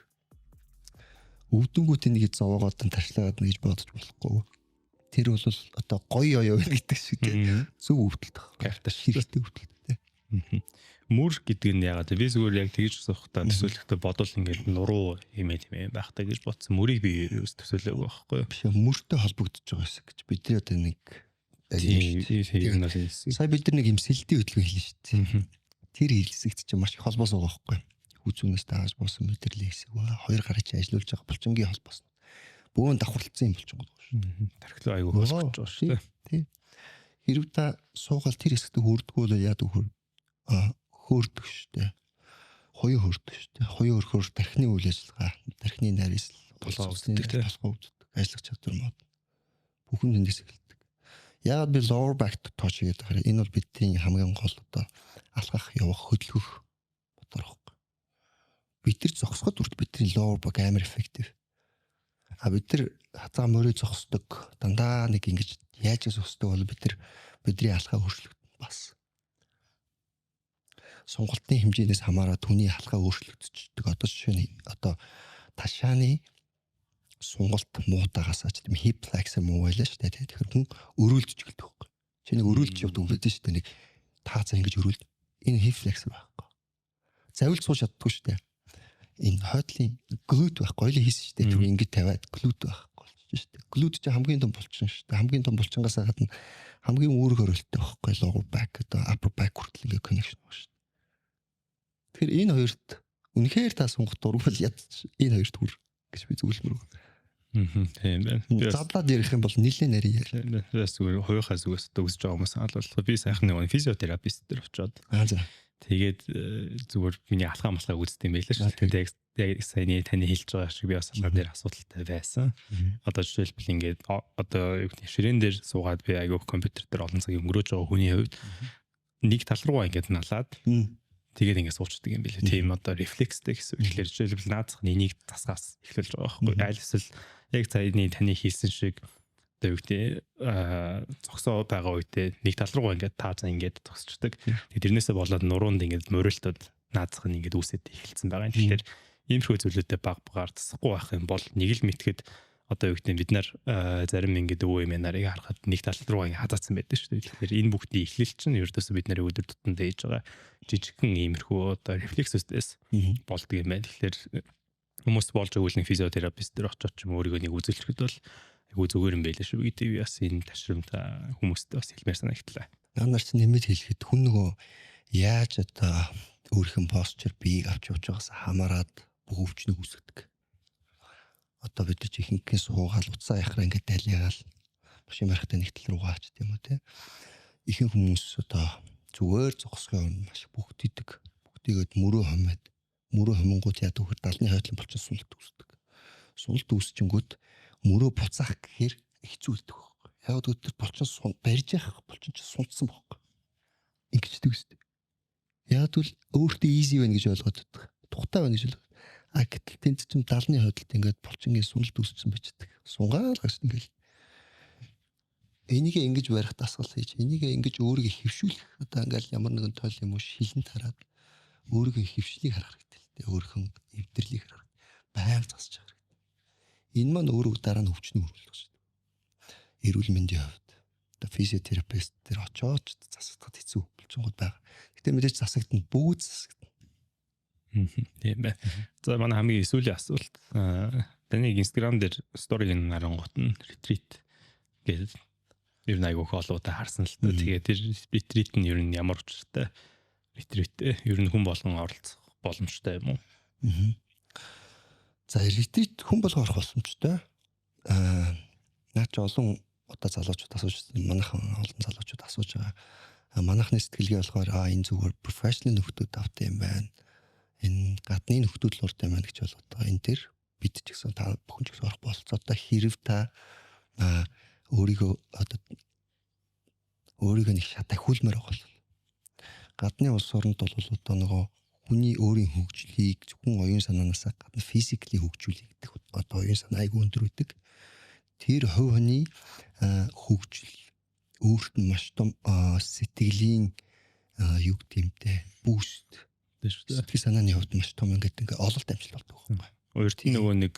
Өвдөнгүүт нэг зовоогоод тархилаад гэж бодож болохгүй. Тэр бол одоо гоё оё гэдэг шиг тийм зөв өвдөлт байна. Хэрэгтэй өвдөлттэй. Мөр гэдэг нь яагаад би зүгээр яг тэгж асуухтаа төсөөлөхдөө бодвол ингээд нуруу хэмээн байхтаа гэж бодсон. Мөрийг би ерөөс төсөөлөөгүй байхгүй. Биш мөртэй холбогдож байгаа хэсэг гэж бидний одоо нэг сая бид нар нэг юм сэлдийн хөдөлгөөн хэлнэ шүү дээ. Тэр хэлсэгт чинь маш их холбоос байгаа байхгүй. Хүчнээс тааж буусан мэдрэлийн хэсэг ба хоёр гарыг чи ажиллуулж байгаа булчингийн холбоос. Бөөн давхарлцсан юм болчихгоо шүү. Тархилуу аягүй хосгож байгаа шүү. Тий. Хэрв та суугаал тэр хэсэгт хөрдгөө л яадаг хөөрдөг шүү дээ. Хоёо хөөрдөг шүү дээ. Хоёо өрхөөр тархины үйл ажиллагаа, тархины нарийс толгой өвддөг, ажиллах чадвар мод. Бүхэн тэндээс эхэлдэг. Яагаад би lower back touch гэдэг хэрэг энэ бол бидний хамгийн гол одоо алхах, явах, хөдөлгөх мотор байхгүй. Бид нар зогсоход үрд бидний lower back амар effective. Бид нар хацаа мөрөө зогсдог, дандаа нэг ингэж яаж зогсдог бол бидний алхаа өөрчлөгдөн бас. Сонголтын хэмжээнээс хамаараа түүний алхаа өөрчлөгдчихдөг. Одоо жишээ нь одоо ташааны сонголт муутаагаас ч тийм hip flex муу байлаа шүү дээ. Тэгэхээр хүн өрөөлдөж эхэлдэг байхгүй. Чи нэг өрөөлж явдаг үлдэн шүү дээ. Нэг таацаа ингэж өрөөлд. Энэ hip flex байхгүй. Завилж сууж чаддгүй шүү дээ. Энэ хойдлын glute байхгүй ойлоо хийсэн шүү дээ. Тэр ингэж тавиад glute байхгүй болчих шүү дээ. Glute чи хамгийн том булчин шүү дээ. Хамгийн том булчингаас гадна хамгийн үүрэг хөрөлттэй байхгүй lower back одоо upper back хүртэл ингэ connection байна шүү дээ. Тэгэхээр энэ хоёрт үнэхээр та сонгох дургуул ядч энэ хоёрт хүр гэж би зөвлөмөр. Тийм байна. Задлаад ярих юм бол нилээ нарийн яа. Зүгээр хоёрхаа зүгээс өгсөж байгаа хүмүүс алуулах. Би сайхан нэг физиотерапист дээр очиод. За. Тэгээд зүгээр миний алхаа малхаа үздэг юм байлаа шүү дээ. Яг саяны таны хэлж байгаа шиг би бас алхаа дээр асуудалтай байсан. Одоо жишээлбэл ингээд одоо юу гэх ширээн дээр суугаад би аягүй компьютер дээр олон цаг өнгөрөөж байгаа хүний хувьд нэг тал руугаа ингээд налаад тэгээд ингээд суучдаг юм билээ. Тийм одоо рефлекстэй гэсэн үг. Тэгэхээр жишээлбэл наацх энийг засгаас эхлүүлж байгаа байхгүй. Аль эсвэл яг саяны таны хийсэн шиг одоо юу гэдэг зогсоо байгаа үедээ нэг тал руугаа ингээд таазан ингээд зогсчдаг. Тэрнээсээ болоод нуруунд ингээд морилтууд наацх нь ингээд үүсэт эхэлсэн байгаа. Тэгэхээр иймэрхүү зүйлүүдэд баг багаар засахгүй байх юм бол нэг л мэтгэд одоо юу гэдэг бид нар зарим ингээд өвөө юм нарыг харахад нэг тал руу ингээд хазаацсан байдаг шүү дээ. Тэгэхээр энэ бүгдийн эхлэл чинь ердөөсөө бид нарын өдөр тутмын дээж байгаа жижигхэн иймэрхүү одоо рефлексүүдээс болдог юм байна. Тэгэхээр хүмүүс болж өгвөл нэг физиотерапист дээр очиж ч юм өөрийгөө нэг үзүүлэхэд бол айгүй зүгээр юм байлаа шүү гэдэг би бас энэ ташрамта хүмүүстээ бас хэлмээр санагдлаа. Нар ч нэмэт хэлэхэд хүн нөгөө яаж одоо өөрхөн постчер биеийг авч явж байгаас хамаарад бүх өвчнөд үүсгдэг. Одоо бид чи ихэнх суугаал утсаа яхаар ингээд дайлаагаал машин барихтаа нэг тал руугаа ач тийм үү те. Ихэнх хүмүүс одоо зүгээр зогсохын өмнө маш бүгдийдэг. Бүгдийгээд мөрөө хомоод мөрөө хомонгууд яадаг хөр далны хойтлон болчихсон султ үүсдэг. Султ үүсчингүүд мөрөө буцаах гэхээр хэцүүлдэг байхгүй. Яг өдөр булчин барьж явах булчин ч сунцсан байхгүй. Ингэждэг үстэй. Яг л өөртөө easy байна гэж ойлгоод байдаг. Тухтай байна гэж ойлгоод. Гэтэл тэнд чинь 70-ны хойдолд ингээд булчингийн суналт үүссэн бичдэг. Сунгаал гаш ингээд энийг ингэж барих дасгал хийж, энийг ингэж өөрийгөө хөвшүүлэх одоо ингээд ямар нэгэн тойл юм уу шилэн тараад өөрийгөө хөвшлийг харах хэрэгтэй. Өөрхөн эвдэрлийг харах. Байнга засаж байгаа хэрэгтэй. Энэ маань өөрөө дараа нь өвчнө өрүүлдэг шүү дээ. Эрүүл мэндийн хувьд одоо физиотерапевт дээр очоод засагдахад хэцүү болчихгод байгаа. Гэтэ мэдээж засагдана бүгд засагдана. Тийм бай. За манай хамгийн сүүлийн асуулт таны Instagram дээр сториг нарангуут нь ретрит гэдэг ер нь айгүй хоолойтой харсан л та. Тэгээд тэр ретрит нь ер нь ямар учиртай ретрит ер нь хүн болгон оролцох боломжтой юм уу? За ретрит хүн болгон орох боломжтой. Наа чи олон одоо залуучууд асууж манайхан олон залуучууд асууж байгаа. Манайхны сэтгэлгээ болохоор энэ зүгээр профешнл нөхдүүд автай юм байна. Энэ гадны нөхдүүд л урд юм байна гэж болоод байгаа. Энэ төр бид ч гэсэн та бүхэн ч гэсэн орох болцоотой хэрэг та өөрийгөө нэг шат ахиулмаар байгаа бол гадны улс оронд бол одоо нөгөө хүний өөрийн хөгжлийг зөвхөн оюун санаанаас гадна физикли хөгжүүлэх гэдэг одоо оюун санаа айгүй өндөр үүдэг. Тэр хувь хүний хөгжил өөрт нь маш том сэтгэлийн юу гэмтэй бүүст сэтгэл санааны хувьд маш том ингээд ололт амжилт болдог байхгүй. Өөрт нь нөгөө нэг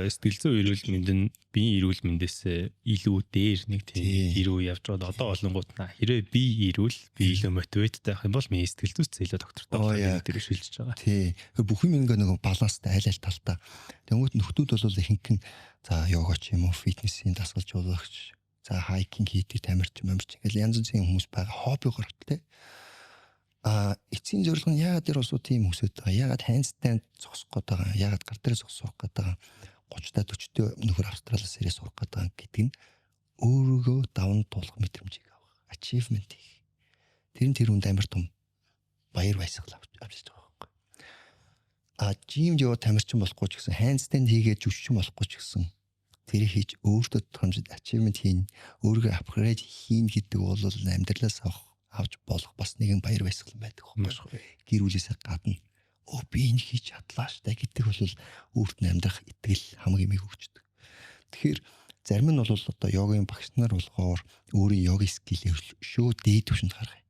сэтгэл зүйн эрүүл мэнд нь биеийн эрүүл мэндээс илүү дээр нэг тийм эрүү явж байгаа. Одоо олонгууд хэрвээ бие эрүүл би илүү мотивейттай байх юм бол миний сэтгэл зүйч илүү доктортой гэдэг шилжиж байгаа. Тий. Бүх юм ингээ нөгөө баланстай айл талтаа. Тэнгүүт нөхдүүд бол ихэнх нь за йогач юм уу фитнесийн дасгалж болгогч за хайкинг хийдэг тамирч ингээл янз бүрийн хүмүүс байгаа хоббигоор хөтөлтэй. Эцсийн зорилго нь яагаад тэр усуу тийм хүсэж байгаа? Яагаад handstand зогсох гээд байгаа? Яагаад гар дээр зогсох гээд байгаа? 30-та 40-т нөхөр Австралиас ирээ сурах гээд байгаа гэдэг нь өөрийгөө даван туулах мэдрэмжийг авах, achievement хийх. Тэр хүнд амар том баяр баясгал авч байгаа байхгүй. Жимд яваад тамирчин болохгүй ч гэсэн handstand хийгээд жүжигчин болохгүй ч гэсэн тэр хийж өөртөө томжид achievement хийн, өөрийгөө upgrade хийн гэдэг бол амьдралаас авч болох бас нэгэн баяр баясгал байдаг байхгүй. Гэр бүлээсээ гадна би энэ хийж чадлаа штэ гэдэг бол өөрт нь амьдрах итгэл хамгийн их өгчдөг. Тэгэхээр зарим нь бол одоо йогийн багш нар болохоор өөрийн йогийн скилээ шөө дээд түвшинд гаргая.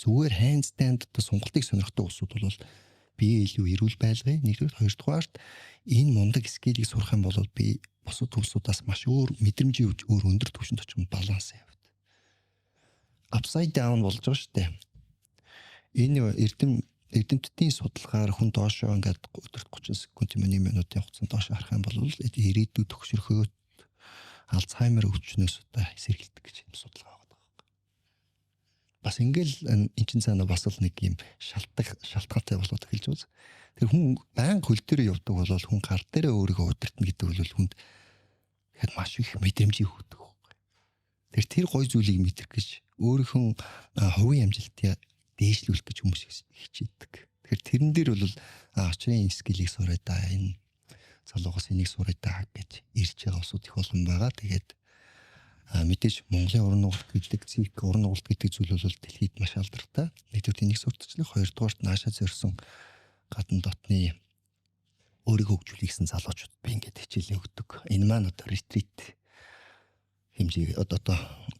Зүгээр handstand одоо сунгалтыг сонирхдаг улсууд бол бие илүү эрүүл байлгая. Нэгдүгээр, хоёрдугаарт энэ мундаг скилийг сурах юм бол би бусад улсуудаас маш өөр мэдрэмжийн өөр өндөр түвшинд очих баланс яваад. Upside down болж байгаа шүү дээ. Энэ эрдэмтдийн судалгаар хүн доошоо ингээд өдөрт 30 секунд юм 1 минутын хугацаанд доошоо харах юм бол ирээдүйд төгсөрхөөд Альцгеймер өвчнөөс одоо сэргийлдэг гэж юм судалгаа байгаа байхгүй. Бас ингээл эн чин цаана бас л нэг юм шалтгаантай болоод эхэлж байгаа. Тэр хүн байнга хөл дээр явдаг бол хүн гар дээрээ өөрийгөө удирдна гэдэг бол хүнд тэгэхэд маш их мэдрэмжийг өгдөг байхгүй. Тэр гой зүйлийг мэдрэх гэж өөрийнхөө хувийн амжилтыг дээшлүүлэх гэж хүмүүс хичээдэг. Тэгэхээр тэрэн дээр бол очрын скиллийг сураад энэ залуугаас энийг сураад гэж ирж байгаа усуд их олон байгаа. Тэгээд мэдээж Монголын уран нугалт гэдэг цивик уран нугалт гэдэг зүйл бол дэлхийд маш алдартай. Нэгдүгээр энийг сурталчлах, хоёрдугаарт наашаа зорьсон гадна дотны өөрийгөө хөгжүүлэхсэн залуучууд би ингээд хичээлээ өгдөг. Энэ маань одоо ретрит хэмжээ одоо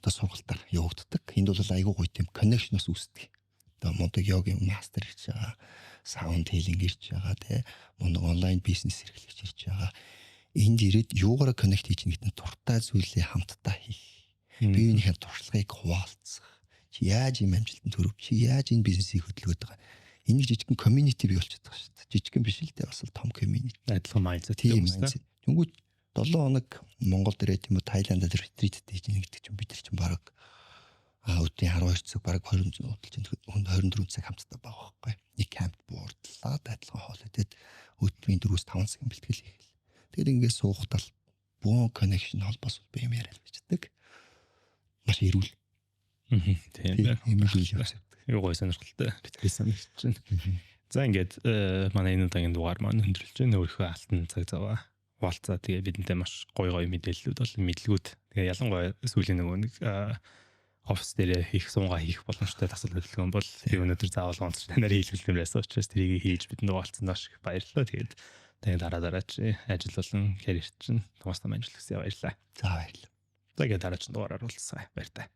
сургалтаар явагддаг. Энд бол айгүй гоё тийм коннекшнос үүсдэг. Одоо мундаг йогийн мастер ирж байгаа, саунд хилинг ирж байгаа, тэ мундаг онлайн бизнес эрхлэгч ирж байгаа. Энд ирээд юугаараа коннект хийж нэгэн туртай зүйлээ хамтдаа хийх. Биеийнхээ туршлагыг хуваалцах. Чи яаж юм амжилтанд хүрв? Чи яаж энэ бизнесийг хөдөлгөөд байгаа? Энийг жижигхэн community бий болчиход байгаа шүү дээ. Жижигхэн биш л дээ бас л том community. Адилхан mindset тийм mindset. Тэнгүүд 7 хоног Монгол дээрээ тийм үү Тайландд ретрит хийж нэгдэг чинь бид нар чинь баг өдөрийн 12 цаг баг 20 24 цаг хамтдаа байгаа байхгүй. Нэг кампт буурлаад адилхан хоол идээд өдөрийн 4-5 цагийн бэлтгэл хийгээл. Тэгээд ингээд суухтал бүүн connection холбоос би юм яриад бичдэг. Маш эрүүл. Тийм үү. Юу гой сонирхолтой ретрит санагч чинь. За ингээд манай энэ удаагийн дугаар маань өндөрлж байна. Өөрийнхөө алтан цаг заваа хуваалцаа. Тэгээ бидэнтэй маш гоё мэдээллүүд бол мэдлгүүд. Тэгээ ялангуяа сүүлийн нөгөө нэг офис дээр хийх сунгаа хийх боломжтой тасал хөдөлгөөн бол би өнөөдөр заавал онцлог нарийн хэлбэлээр байсан учраас тэрийг хийж бидэнд хуваалцсан маш их баярлалаа. Тэгээд дараа чи ажил болон карьер чинь томас том амжилт хүсье баярлалаа. За баярлалаа. Тэгээд дараа чинь дугаараар уулзъя. Баяр таа.